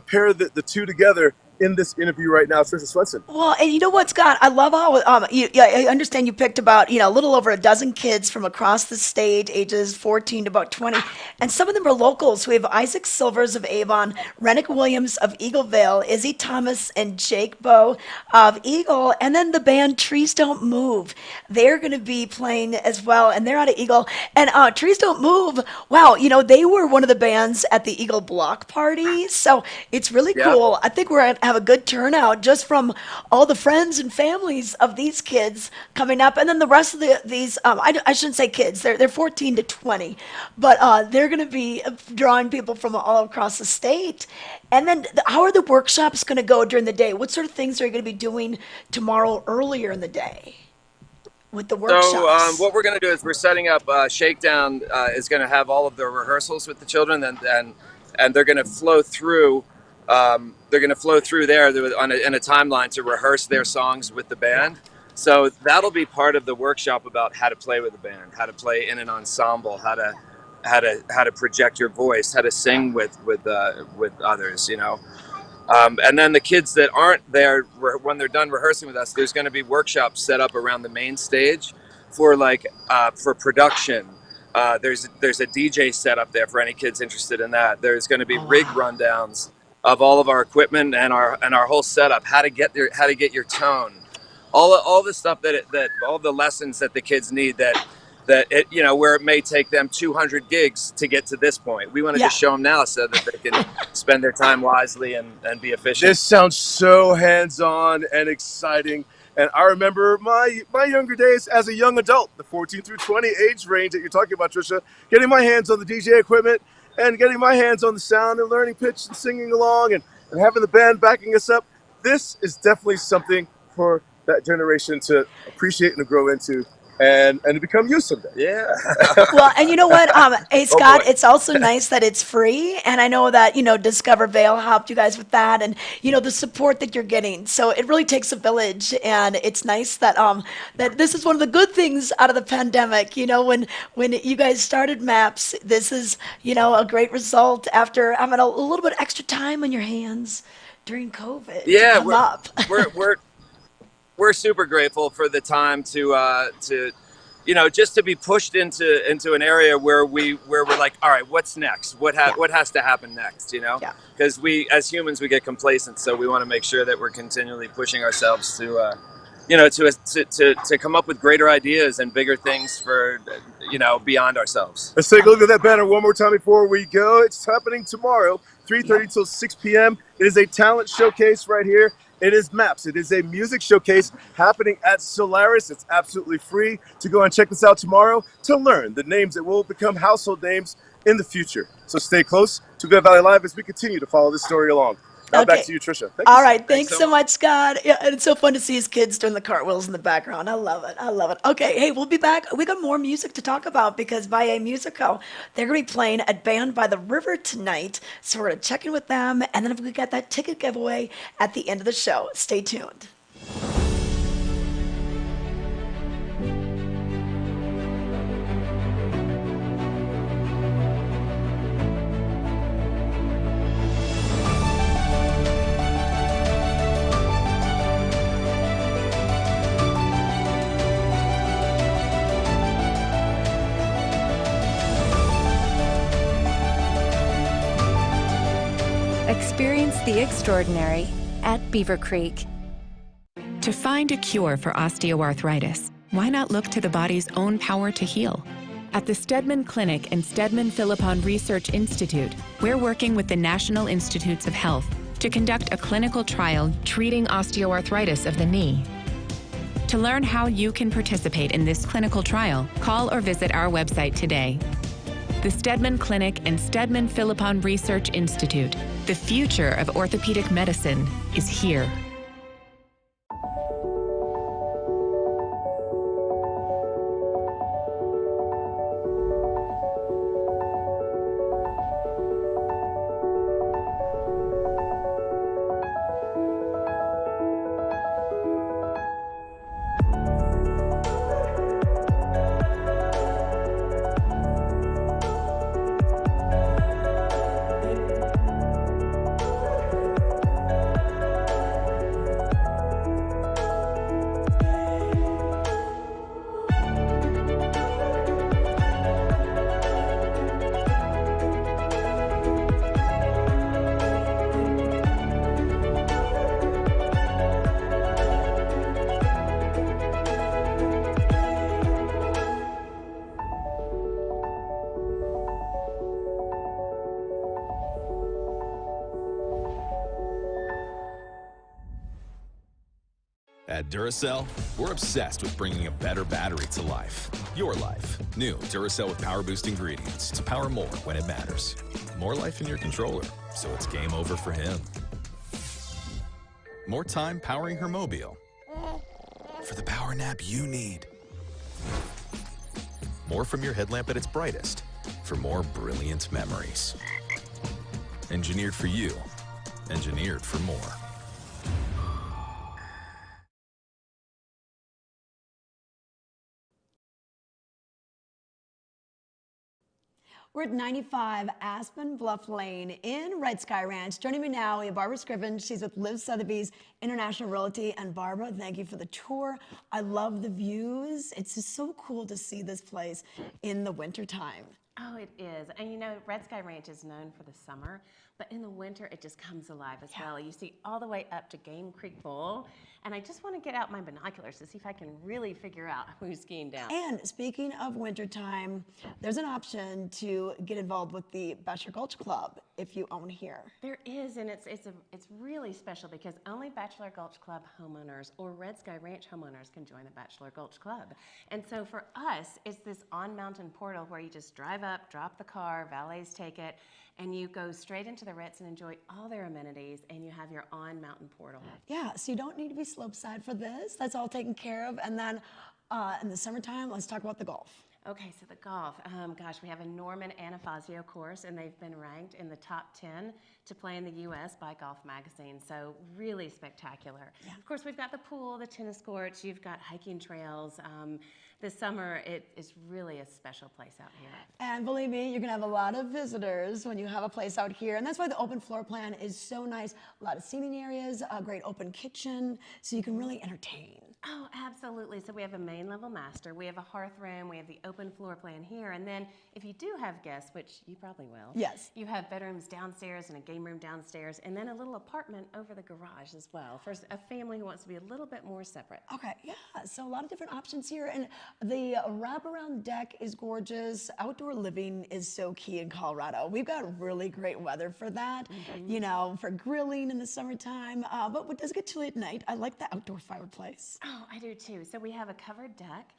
pair the two together in this interview right now. Trisha Swenson. Well, and you know what, Scott? I love how I understand you picked about a little over a dozen kids from across the state, ages 14 to about 20, and some of them are locals. We have Isaac Silvers of Avon, Rennick Williams of Eagle Vale, Izzy Thomas and Jake Bow of Eagle, and then the band Trees Don't Move. They're going to be playing as well, and they're out of Eagle. And Trees Don't Move, wow, they were one of the bands at the Eagle Block Party, so it's really cool. I think we're at have a good turnout just from all the friends and families of these kids coming up, and then the rest of these. I shouldn't say kids; they're 14 to 20, but they're going to be drawing people from all across the state. And then, how are the workshops going to go during the day? What sort of things are you going to be doing tomorrow earlier in the day with the workshops? So what we're going to do is we're setting up Shakedown is going to have all of the rehearsals with the children, and they're going to flow through. They're going to flow through there in a timeline to rehearse their songs with the band. So that'll be part of the workshop about how to play with a band, how to play in an ensemble, how to project your voice, how to sing with others, you know. And then the kids that aren't there when they're done rehearsing with us, there's going to be workshops set up around the main stage for for production. There's a DJ set up there for any kids interested in that. There's going to be rig rundowns of all of our equipment and our whole setup, how to get your tone, all the stuff that all the lessons that the kids need that it, you know, where it may take them 200 gigs to get to this point. We want to just show them now so that they can spend their time wisely and be efficient. This sounds so hands-on and exciting. And I remember my younger days as a young adult, the 14 through 20 age range that you're talking about, Trisha, getting my hands on the DJ equipment and getting my hands on the sound and learning pitch and singing along and having the band backing us up. This is definitely something for that generation to appreciate and to grow into. And to become you someday. Yeah. Well, and you know what, hey Scott, it's also nice that it's free, and I know that, you know, Discover Vail helped you guys with that, and you know the support that you're getting. So it really takes a village, and it's nice that that this is one of the good things out of the pandemic. You know, when you guys started MAPS, this is, you know, a great result after having a little bit extra time on your hands during COVID. Yeah, to come up. we're super grateful for the time to you know, just to be pushed into an area where we're like, all right, what's next? What has to happen next? You know, because we as humans we get complacent, so we want to make sure that we're continually pushing ourselves to you know, to come up with greater ideas and bigger things for, you know, beyond ourselves. Let's take a look at that banner one more time before we go. It's happening tomorrow, 3:30 till 6 p.m. It is a talent showcase right here. It is MAPS. It is a music showcase happening at Solaris. It's absolutely free to go and check this out tomorrow to learn the names that will become household names in the future. So stay close to Vail Valley Live as we continue to follow this story along. Now back to you, Trisha. All right, thanks so much, Scott. Yeah, and it's so fun to see his kids doing the cartwheels in the background. I love it. I love it. Okay, hey, we'll be back. We got more music to talk about because Vail Musico, they're going to be playing at Band by the River tonight. So we're going to check in with them, and then we got that ticket giveaway at the end of the show. Stay tuned. Experience the extraordinary at Beaver Creek. To find a cure for osteoarthritis, why not look to the body's own power to heal? At the Stedman Clinic and Stedman Philippon Research Institute, we're working with the National Institutes of Health to conduct a clinical trial treating osteoarthritis of the knee. To learn how you can participate in this clinical trial, call or visit our website today. The Stedman Clinic and Stedman Philippon Research Institute. The future of orthopedic medicine is here. At Duracell, we're obsessed with bringing a better battery to life. Your life. New Duracell with Power Boost ingredients to power more when it matters. More life in your controller, so it's game over for him. More time powering her mobile. For the power nap you need. More from your headlamp at its brightest. For more brilliant memories. Engineered for you. Engineered for more. We're at 95 Aspen Bluff Lane in Red Sky Ranch. Joining me now, we have Barbara Scriven. She's with Liv Sotheby's International Realty. And Barbara, thank you for the tour. I love the views. It's just so cool to see this place in the wintertime. Oh, it is. And you know, Red Sky Ranch is known for the summer, but in the winter, it just comes alive as well. You see all the way up to Game Creek Bowl, and I just want to get out my binoculars to see if I can really figure out who's skiing down. And speaking of wintertime, there's an option to get involved with the Bachelor Gulch Club if you own here. There is, and it's really special because only Bachelor Gulch Club homeowners or Red Sky Ranch homeowners can join the Bachelor Gulch Club. And so for us, it's this on-mountain portal where you just drive up, drop the car, valets take it, and you go straight into the Ritz and enjoy all their amenities, and you have your on-mountain portal. Yeah, so you don't need to be slopeside for this. That's all taken care of. And then in the summertime, let's talk about the golf. Okay, so the golf. Gosh, we have a Norman Anafazio course, and they've been ranked in the top 10 to play in the U.S. by Golf Magazine, so really spectacular. Yeah. Of course, we've got the pool, the tennis courts, you've got hiking trails. This summer, it is really a special place out here. And believe me, you're gonna have a lot of visitors when you have a place out here, and that's why the open floor plan is so nice. A lot of seating areas, a great open kitchen, so you can really entertain. Oh, absolutely. So we have a main level master, we have a hearth room, we have the open floor plan here, and then if you do have guests, which you probably will, yes, you have bedrooms downstairs and a game room downstairs, and then a little apartment over the garage as well for a family who wants to be a little bit more separate. Okay, yeah, so a lot of different options here, and the wraparound deck is gorgeous. Outdoor living is so key in Colorado. We've got really great weather for that, you know, for grilling in the summertime, but it does get chilly at night. I like the outdoor fireplace. Oh, I do too. So we have a covered deck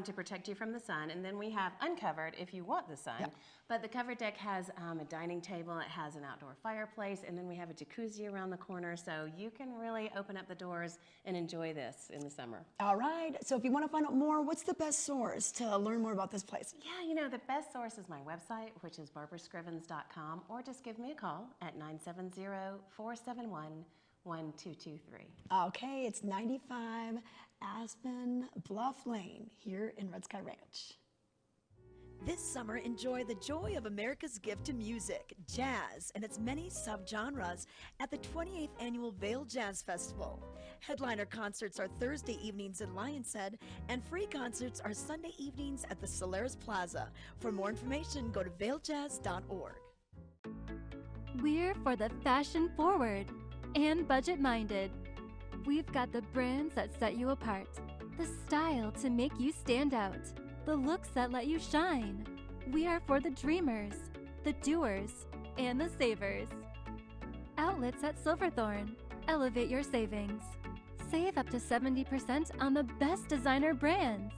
to protect you from the sun, and then we have uncovered if you want the sun. Yeah. But the covered deck has a dining table, it has an outdoor fireplace, and then we have a jacuzzi around the corner, so you can really open up the doors and enjoy this in the summer. All right, so if you want to find out more, what's the best source to learn more about this place? Yeah, you know, the best source is my website, which is barbarascrivens.com, or just give me a call at 970-471-1223. Okay, it's 95 Aspen Bluff Lane here in Red Sky Ranch. This summer, enjoy the joy of America's gift to music, jazz, and its many subgenres at the 28th Annual Vail Jazz Festival. Headliner concerts are Thursday evenings in Lion's Head, and free concerts are Sunday evenings at the Solaris Plaza. For more information, go to vailjazz.org. We're for the fashion forward and budget minded. We've got the brands that set you apart, the style to make you stand out, the looks that let you shine. We are for the dreamers, the doers, and the savers. Outlets at Silverthorne. Elevate your savings. Save up to 70% on the best designer brands.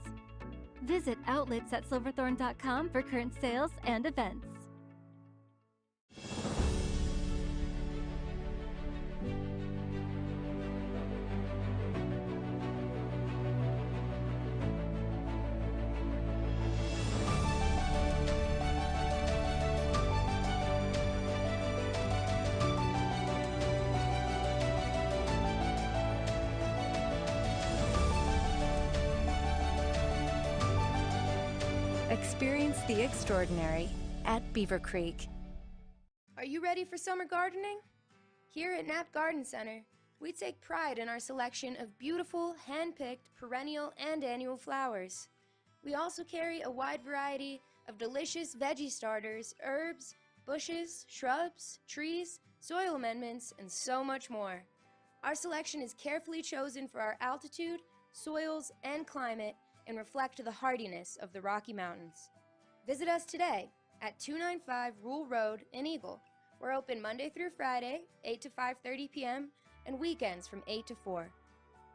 Visit outlets@silverthorne.com for current sales and events. Experience the extraordinary at Beaver Creek. Are you ready for summer gardening? Here at Knapp Garden Center, we take pride in our selection of beautiful, hand-picked, perennial and annual flowers. We also carry a wide variety of delicious veggie starters, herbs, bushes, shrubs, trees, soil amendments, and so much more. Our selection is carefully chosen for our altitude, soils, and climate, and reflect the hardiness of the Rocky Mountains. Visit us today at 295 Rule Road in Eagle. We're open Monday through Friday, 8 to 5:30 p.m., and weekends from 8 to 4.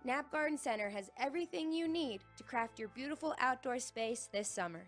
Knapp Garden Center has everything you need to craft your beautiful outdoor space this summer.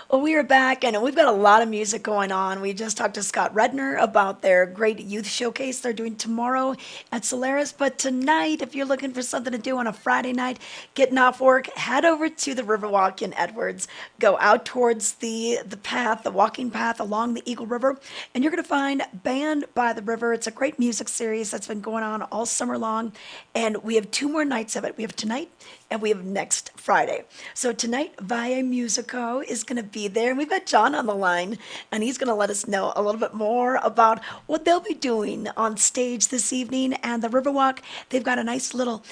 Well, we are back, and we've got a lot of music going on. We just talked to Scott Redner about their great youth showcase they're doing tomorrow at Solaris. But tonight, if you're looking for something to do on a Friday night, getting off work, head over to the Riverwalk in Edwards. Go out towards the path, the walking path along the Eagle River, and you're going to find Band by the River. It's a great music series that's been going on all summer long, and we have 2 more nights of it. We have tonight, and we have next Friday. So tonight, Vail Musico is going to be there, and we've got John on the line, and he's going to let us know a little bit more about what they'll be doing on stage this evening. And the Riverwalk, they've got a nice little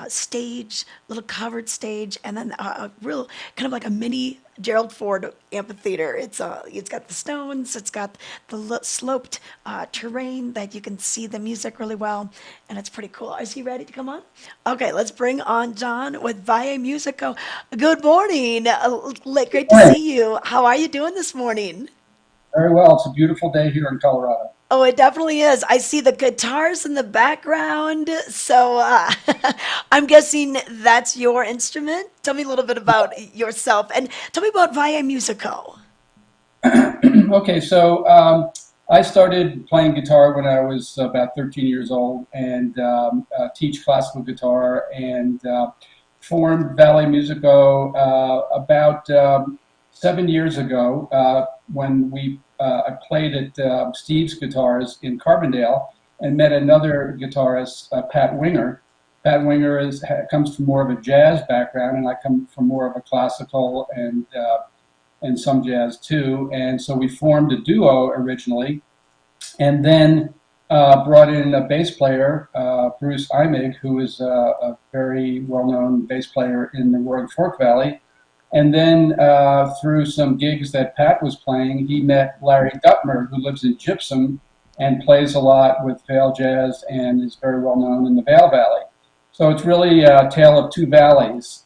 stage, little covered stage, and then a real kind of like a mini Gerald Ford amphitheater. It's got the stones, it's got the sloped terrain that you can see the music really well, and it's pretty cool. Is he ready to come on? Okay, let's bring on John with Vail Musico. Good morning. Great to see you. How are you doing this morning? Very well. It's a beautiful day here in Colorado. Oh, it definitely is. I see the guitars in the background. So I'm guessing that's your instrument. Tell me a little bit about yourself, and tell me about Vail Musico. Okay, so I started playing guitar when I was about 13 years old, and teach classical guitar, and formed Vail Musico about 7 years ago when I played at Steve's Guitars in Carbondale and met another guitarist, Pat Winger. Pat Winger comes from more of a jazz background, and I come from more of a classical and some jazz too. And so we formed a duo originally, and then brought in a bass player, Bruce Imig, who is a very well-known bass player in the Roaring Fork Valley. And then through some gigs that Pat was playing, he met Larry Gutmer, who lives in Gypsum and plays a lot with Vail Jazz and is very well known in the Vail Valley. So it's really a tale of 2 valleys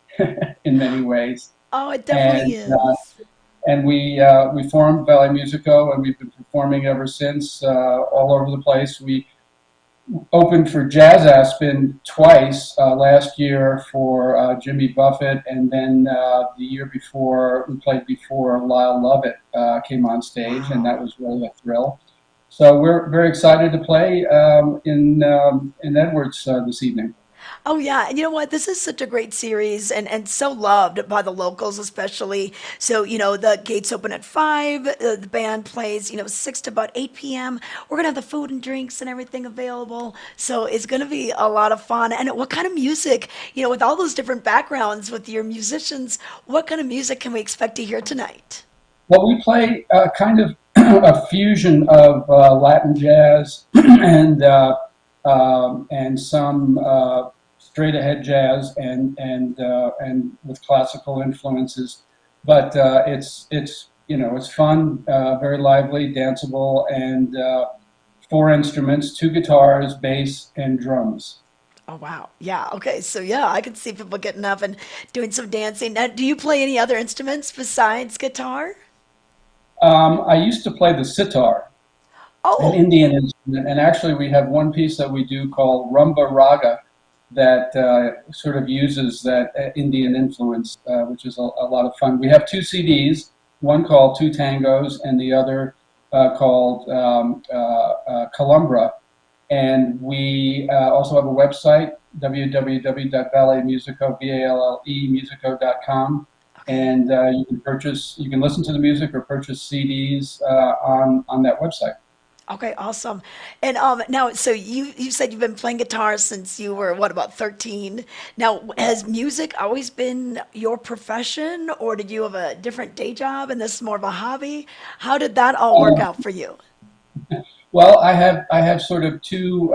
in many ways. Oh, it definitely is. And we formed Vail Musico, and we've been performing ever since all over the place. We opened for Jazz Aspen twice, last year for Jimmy Buffett, and then the year before we played before Lyle Lovett came on stage, and that was really a thrill. So we're very excited to play in Edwards this evening. Oh, yeah. And you know what? This is such a great series and so loved by the locals, especially. So, the gates open at 5. The band plays, 6 to about 8 p.m. We're going to have the food and drinks and everything available. So it's going to be a lot of fun. And what kind of music, with all those different backgrounds with your musicians, what kind of music can we expect to hear tonight? Well, we play kind of a fusion of Latin jazz and some straight ahead jazz and with classical influences, but it's fun, very lively, danceable, and 4 instruments, 2 guitars, bass, and drums. Oh, wow. Yeah. Okay. So, yeah, I can see people getting up and doing some dancing. Now, do you play any other instruments besides guitar? I used to play the sitar, an Indian instrument, and actually we have one piece that we do called Rumba Raga that sort of uses that Indian influence, which is a lot of fun. We have 2 CDs, one called 2 Tangos and the other called Columbra. And we also have a website, www.vallemusico.com, and you can listen to the music or purchase CDs on that website. Okay, awesome. And now, so you said you've been playing guitar since you were, about 13? Now, has music always been your profession, or did you have a different day job and this is more of a hobby? How did that all work out for you? Well, I have sort of two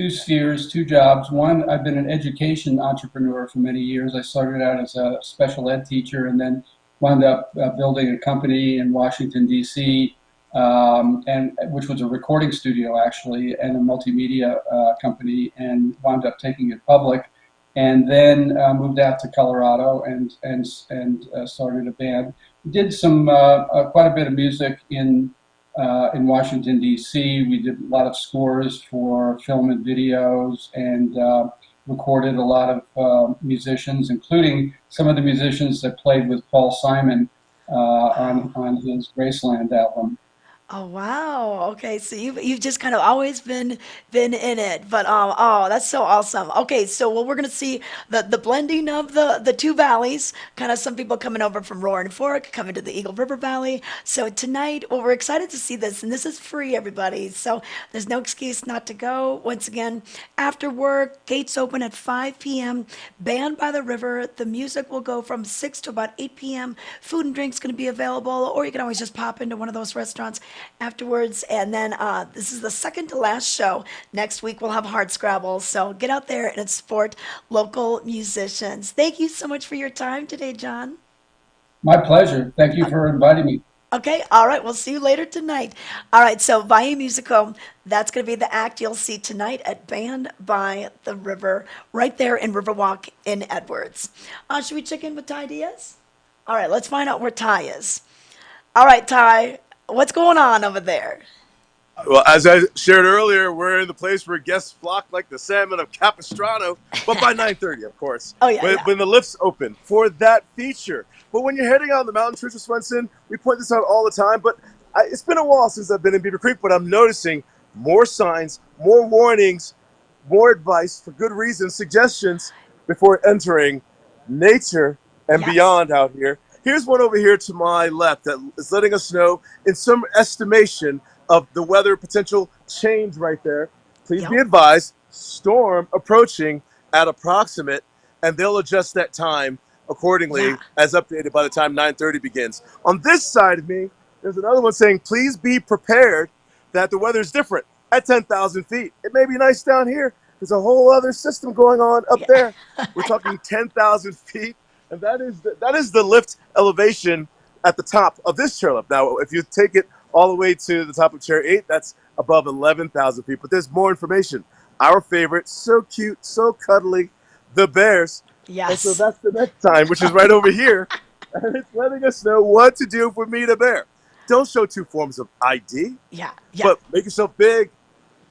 spheres, 2 jobs. One, I've been an education entrepreneur for many years. I started out as a special ed teacher and then wound up building a company in Washington, D.C., and which was a recording studio actually and a multimedia company, and wound up taking it public, and then moved out to Colorado and started a band. Did some quite a bit of music in Washington D.C. We did a lot of scores for film and videos, and recorded a lot of musicians, including some of the musicians that played with Paul Simon on his Graceland album. Oh wow. Okay, so you've just kind of always been in it. But oh, that's so awesome. Okay, so well we're gonna see the blending of the two valleys, kind of some people coming over from Roaring Fork, coming to the Eagle River Valley. So tonight, well, we're excited to see this, and this is free, everybody. So there's no excuse not to go. Once again, after work, gates open at 5 p.m. Band by the river. The music will go from 6 to about 8 p.m. Food and drinks going to be available, or you can always just pop into one of those restaurants afterwards. And then this is the second to last show. Next week we'll have Hardscrabble. So get out there and support local musicians. Thank you so much for your time today, John. My pleasure. Thank you for inviting me. Okay, all right, we'll see you later tonight. All right, so Vail Musico, that's going to be the act you'll see tonight at Band by the River, right there in Riverwalk in Edwards. Should we check in with Ty Diaz? All right, let's find out where Ty is. All right, Ty, what's going on over there? Well, as I shared earlier, we're in the place where guests flock like the salmon of Capistrano, but by 9:30, of course. Oh, yeah, when the lifts open for that feature. But when you're heading out the mountain, Trisha Swenson, we point this out all the time, but it's been a while since I've been in Beaver Creek, but I'm noticing more signs, more warnings, more advice for good reasons, suggestions before entering nature and beyond out here. Here's one over here to my left that is letting us know in some estimation of the weather potential change right there. Please be advised, storm approaching at approximate, and they'll adjust that time accordingly as updated by the time 9:30 begins. On this side of me, there's another one saying, please be prepared that the weather is different at 10,000 feet. It may be nice down here. There's a whole other system going on up there. We're talking 10,000 feet. And that is the lift elevation at the top of this chairlift. Now, if you take it all the way to the top of chair 8, that's above 11,000 feet. But there's more information. Our favorite, so cute, so cuddly, the bears. Yes. And so that's the next time, which is right over here. And it's letting us know what to do if we meet a bear. Don't show two forms of ID. Yeah. But make yourself big.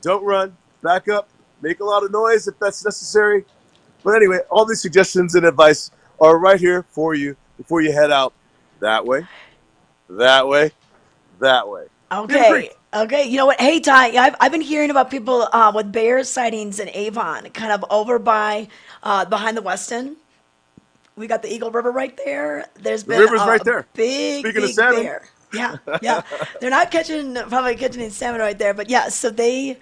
Don't run. Back up. Make a lot of noise if that's necessary. But anyway, all these suggestions and advice are right here for you before you head out that way, that way, that way. Okay. Okay. You know what? Hey, Ty, I've been hearing about people with bear sightings in Avon, kind of over by behind the Weston. We got the Eagle River right there. There's been river's right there. Big Speaking of salmon. bear. Yeah, yeah. They're not probably catching any salmon right there, but yeah. So they're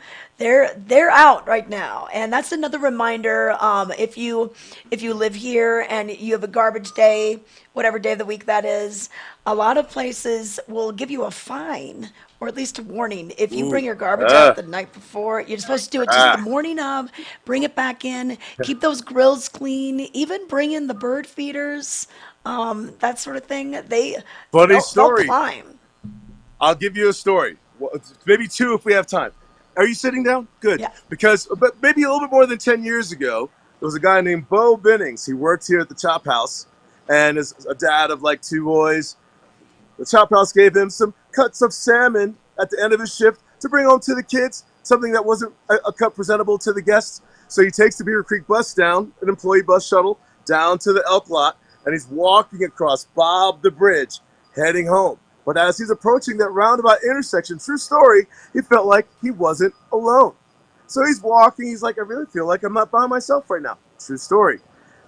out right now, and that's another reminder. If you live here and you have a garbage day, whatever day of the week that is, a lot of places will give you a fine or at least a warning. If you bring your garbage out the night before, you're supposed to do it just the morning of. Bring it back in. Keep those grills clean. Even bring in the bird feeders. That sort of thing. They'll climb. I'll give you a story. Well, maybe two if we have time. Are you sitting down? Good. Yeah. Because but maybe a little bit more than 10 years ago, there was a guy named Bo Bennings. He worked here at the Chop House and is a dad of like 2 boys. The Chop House gave him some cuts of salmon at the end of his shift to bring home to the kids, something that wasn't a cut presentable to the guests. So he takes the Beaver Creek bus down, an employee bus shuttle, down to the elk lot, and he's walking across Bob the Bridge, heading home. But as he's approaching that roundabout intersection, true story, he felt like he wasn't alone. So he's walking, he's like, I really feel like I'm not by myself right now. True story.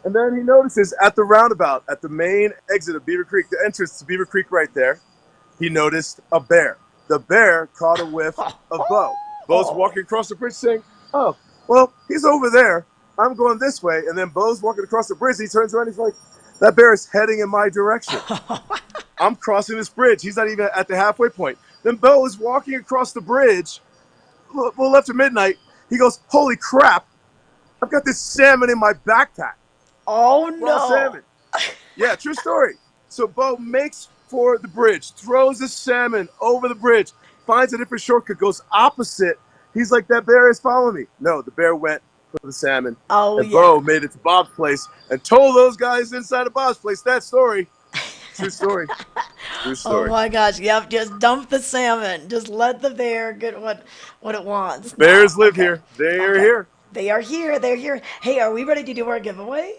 And then he notices at the roundabout, at the main exit of Beaver Creek, the entrance to Beaver Creek right there, he noticed a bear. The bear caught a whiff of Bo. Bo's walking across the bridge saying, oh, well, he's over there. I'm going this way. And then Bo's walking across the bridge. He turns around, he's like, that bear is heading in my direction. I'm crossing this bridge. He's not even at the halfway point. Then Bo is walking across the bridge. A little after midnight, he goes, holy crap, I've got this salmon in my backpack. Oh, Raw no. salmon. Yeah, true story. So Bo makes for the bridge, throws the salmon over the bridge, finds a different shortcut, goes opposite. He's like, that bear is following me. No, the bear went for the salmon. Oh, and yeah. Bo made it to Bob's place and told those guys inside of Bob's place that story. True story. True Oh story. my gosh, yep, just dump the salmon. Just let the bear get what it wants. No, Bears live okay. here. They're Okay. here. They are here. They're here. Hey, are we ready to do our giveaway?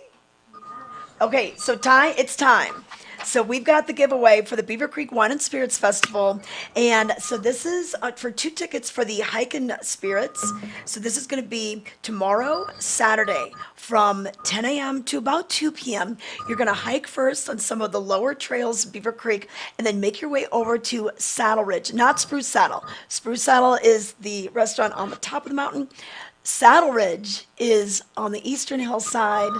Okay, so Ty, it's time. So we've got the giveaway for the Beaver Creek Wine and Spirits Festival, and so this is for 2 tickets for the Hike and Spirits. So this is going to be tomorrow, Saturday, from 10 a.m. to about 2 p.m. You're going to hike first on some of the lower trails of Beaver Creek, and then make your way over to Saddle Ridge, not Spruce Saddle. Spruce Saddle is the restaurant on the top of the mountain. Saddle Ridge is on the eastern hillside,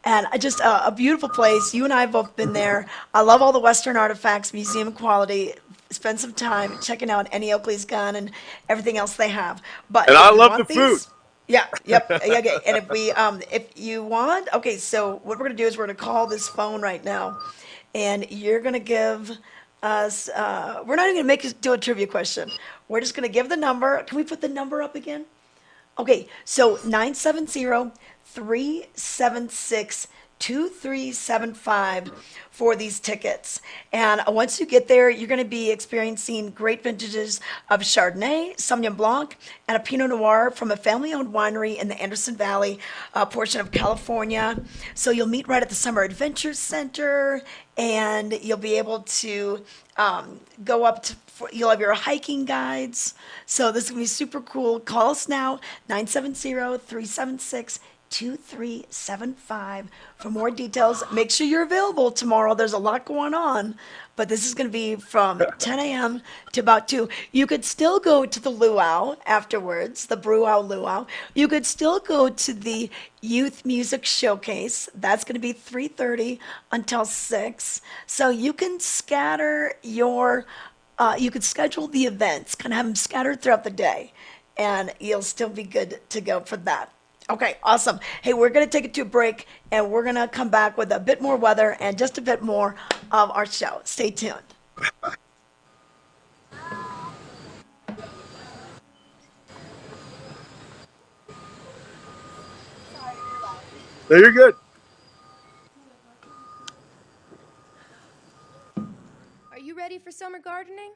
and just a beautiful place. You and I have both been there. I love all the Western artifacts, museum quality. Spend some time checking out Annie Oakley's gun and everything else they have. But And if I you love the want these, food. yeah, yep, okay. And if you want, okay, so what we're gonna do is we're gonna call this phone right now, and you're gonna give us. We're not even gonna make us do a trivia question. We're just gonna give the number. Can we put the number up again? Okay, so 970-376-2375 for these tickets. And once you get there, you're going to be experiencing great vintages of Chardonnay, Sauvignon Blanc, and a Pinot Noir from a family-owned winery in the Anderson Valley portion of California. So you'll meet right at the Summer Adventure Center, and you'll be able to go up to, you'll have your hiking guides. So this is going to be super cool. Call us now, 970-376-2375 for more details. Make sure you're available tomorrow. There's a lot going on, but this is going to be from 10 a.m. to about 2. You could still go to the luau afterwards, the Brewau Luau. You could still go to the Youth Music Showcase. That's going to be 3:30 until 6. So you can scatter your you could schedule the events, kind of have them scattered throughout the day, and you'll still be good to go for that. Okay, awesome. Hey, we're going to take it to a break, and we're going to come back with a bit more weather and just a bit more of our show. Stay tuned. There, you're good. Are you ready for summer gardening?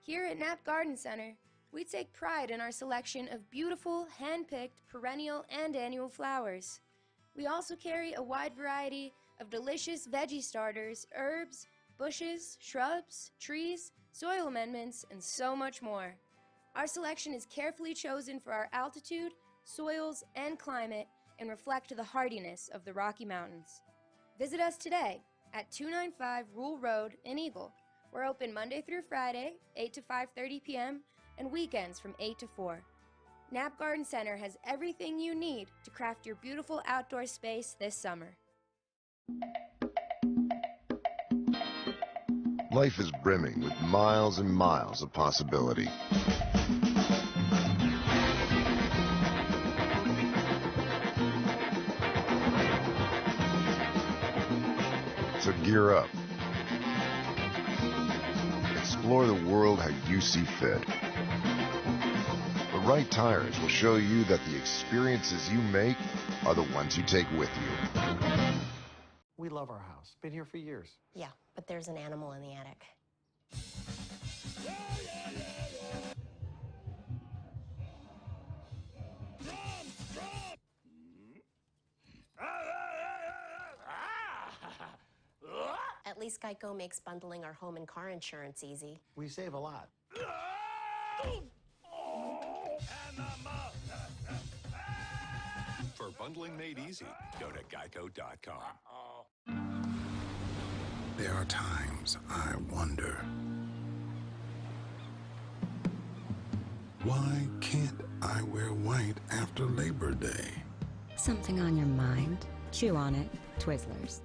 Here at Knapp Garden Center, we take pride in our selection of beautiful, hand-picked, perennial and annual flowers. We also carry a wide variety of delicious veggie starters, herbs, bushes, shrubs, trees, soil amendments, and so much more. Our selection is carefully chosen for our altitude, soils, and climate and reflect the hardiness of the Rocky Mountains. Visit us today at 295 Rule Road in Eagle. We're open Monday through Friday, 8 to 5:30 p.m., and weekends from 8 to 4. Knapp Garden Center has everything you need to craft your beautiful outdoor space this summer. Life is brimming with miles and miles of possibility. So gear up. Explore the world how you see fit. The right tires will show you that the experiences you make are the ones you take with you. We love our house. Been here for years. Yeah, but there's an animal in the attic. At least Geico makes bundling our home and car insurance easy. We save a lot. For bundling made easy, go to geico.com. There are times I wonder, why can't I wear white after Labor Day? Something on your mind? Chew on it. Twizzlers.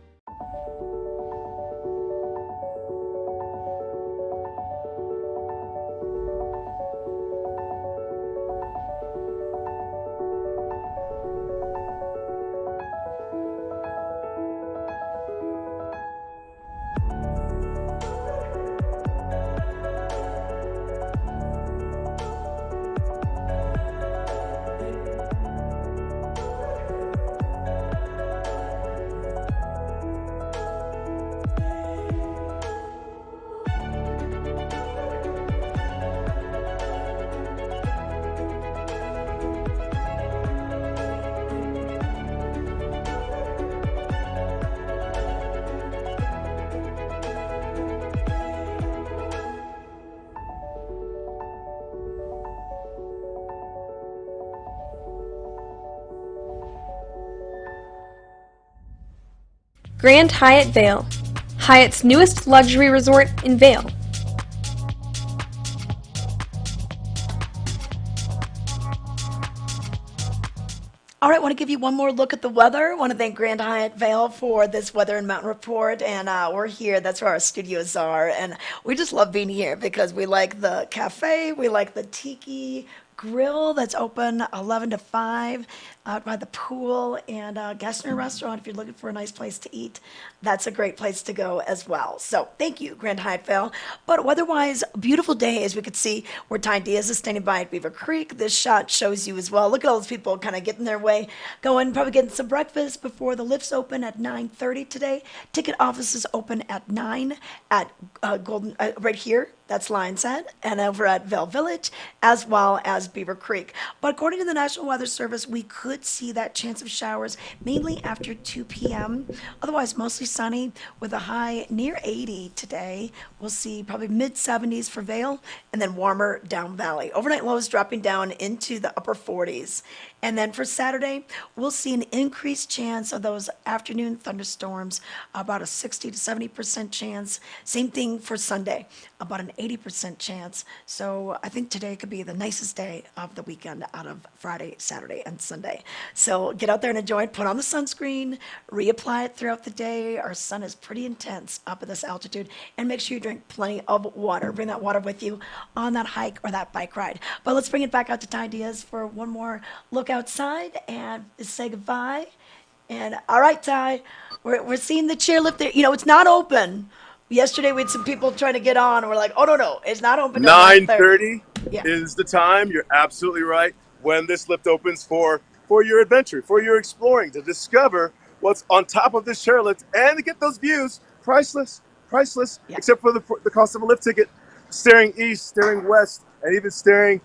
Grand Hyatt Vail, Hyatt's newest luxury resort in Vail. All right, want to give you one more look at the weather. Want to thank Grand Hyatt Vail for this weather and mountain report. And we're here. That's where our studios are. And we just love being here because we like the cafe. We like the tiki grill that's open 11 to 5 out by the pool. And Gessner Restaurant, if you're looking for a nice place to eat, that's a great place to go as well. So thank you, Grand Hyatt Vail. But weather-wise, beautiful day, as we could see, where Ty Diaz is standing by at Beaver Creek. This shot shows you as well. Look at all those people kind of getting their way, going, probably getting some breakfast before the lifts open at 9:30 today. Ticket offices open at 9 at Golden, right here. That's Lion's Head, and over at Vail Village, as well as Beaver Creek. But according to the National Weather Service, we could see that chance of showers mainly after 2 p.m. Otherwise, mostly sunny with a high near 80 today. We'll see probably mid-70s for Vail, and then warmer down valley. Overnight lows dropping down into the upper 40s. And then for Saturday, we'll see an increased chance of those afternoon thunderstorms, about a 60 to 70% chance. Same thing for Sunday, about an 80% chance. So I think today could be the nicest day of the weekend out of Friday, Saturday, and Sunday. So get out there and enjoy it. Put on the sunscreen, reapply it throughout the day. Our sun is pretty intense up at this altitude. And make sure you drink plenty of water. Bring that water with you on that hike or that bike ride. But let's bring it back out to Ty Diaz for one more look outside and say goodbye. And all right, Ty, we're seeing the chairlift there. You know, it's not open. Yesterday we had some people trying to get on, and we're like, oh, no, it's not open till 9:30 Yeah. is the time. You're absolutely right. When this lift opens for your adventure, for your exploring, to discover what's on top of this chairlift and to get those views. Priceless, except for the cost of a lift ticket. Staring east, staring west, and even staring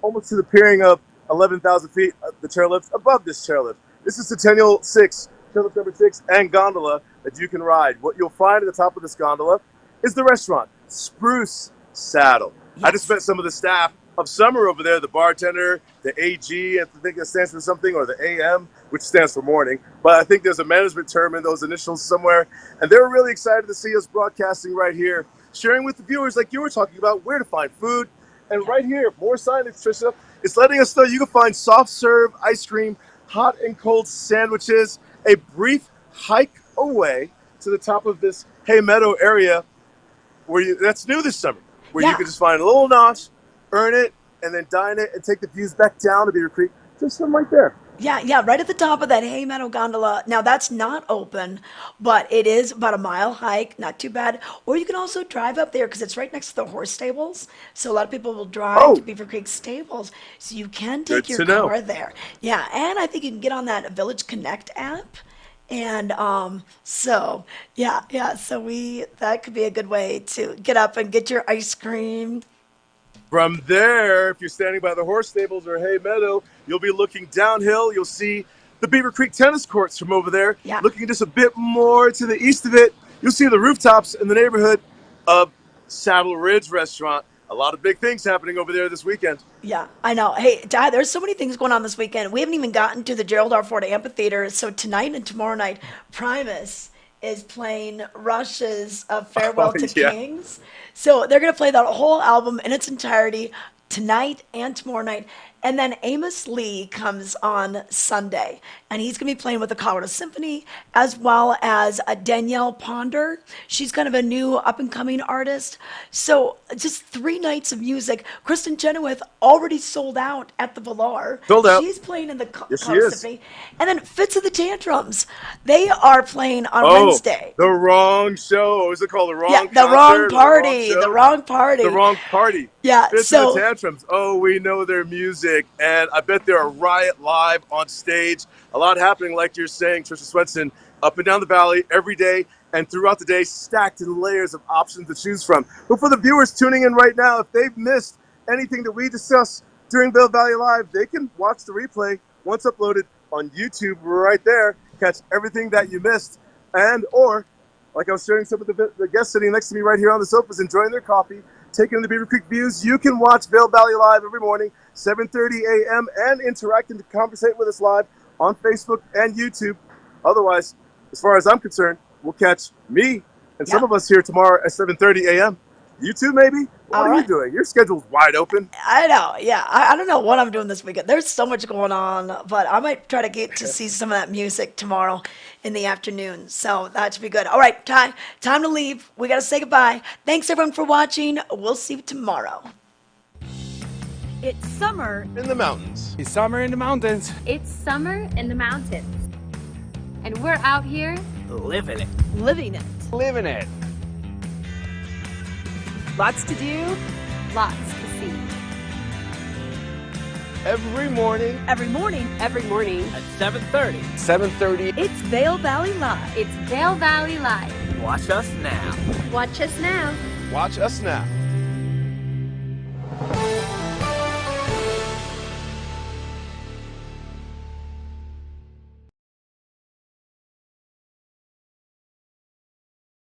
almost to the peering of 11,000 feet of the chairlift above this chairlift. This is Centennial 6, chairlift number 6, and gondola that you can ride. What you'll find at the top of this gondola is the restaurant, Spruce Saddle. Yes. I just met some of the staff of Summer over there, the bartender, the AG, I think that stands for something, or the AM, which stands for morning. But I think there's a management term in those initials somewhere. And they were really excited to see us broadcasting right here, sharing with the viewers, like you were talking about, where to find food. And right here, more signage, Trisha. It's letting us know you can find soft serve ice cream, hot and cold sandwiches, a brief hike away to the top of this Hay Meadow area that's new this summer, where you can just find a little notch, earn it, and then dine it and take the views back down to Beaver Creek. Just from right there. Yeah, right at the top of that Hay Meadow gondola. Now, that's not open, but it is about a mile hike, not too bad. Or you can also drive up there because it's right next to the horse stables. So a lot of people will drive to Beaver Creek stables. So you can take your car there. Yeah, and I think you can get on that Village Connect app. And so that could be a good way to get up and get your ice cream. From there, if you're standing by the horse stables or Hay Meadow, you'll be looking downhill. You'll see the Beaver Creek tennis courts from over there. Yeah. Looking just a bit more to the east of it, you'll see the rooftops in the neighborhood of Saddle Ridge Restaurant. A lot of big things happening over there this weekend. Yeah, I know. Hey, Ty, there's so many things going on this weekend. We haven't even gotten to the Gerald R. Ford Amphitheater. So tonight and tomorrow night, Primus is playing Rush's Farewell to Kings. So they're going to play that whole album in its entirety tonight and tomorrow night. And then Amos Lee comes on Sunday, and he's going to be playing with the Colorado Symphony, as well as Danielle Ponder. She's kind of a new up-and-coming artist. So just 3 nights of music. Kristen Chenoweth already sold out at the Villar. Sold out. She's playing in the Colorado Symphony. And then Fits of the Tantrums. They are playing on Wednesday. The wrong show. What was it called? The wrong concert? The wrong party. The wrong party. The wrong party. Yeah. Fits of the Tantrums. Oh, we know their music. And I bet they're a riot live on stage. A lot happening, like you're saying, Trisha Swenson, up and down the valley every day and throughout the day, stacked in layers of options to choose from. But for the viewers tuning in right now, if they've missed anything that we discuss during Vail Valley Live, they can watch the replay once uploaded on YouTube right there, catch everything that you missed. And, or, like I was sharing some of the guests sitting next to me right here on the sofas, enjoying their coffee, taking in the Beaver Creek views, you can watch Vail Valley Live every morning, 7:30 a.m., and interact and conversate with us live on Facebook and YouTube. Otherwise, as far as I'm concerned, we'll catch me and some of us here tomorrow at 7:30 a.m. You too, maybe? What are you doing? Your schedule's wide open. I know, yeah. I don't know what I'm doing this weekend. There's so much going on, but I might try to get to see some of that music tomorrow in the afternoon. So that should be good. All right, time to leave. We got to say goodbye. Thanks everyone for watching. We'll see you tomorrow. It's summer in the mountains. It's summer in the mountains. It's summer in the mountains. And we're out here Living it. living it. Living it. Lots to do, lots to see. Every morning. every morning. Every morning at 7:30. 7:30. It's Vail Valley Live. It's Vail Valley Live. Watch us now. Watch us now. Watch us now.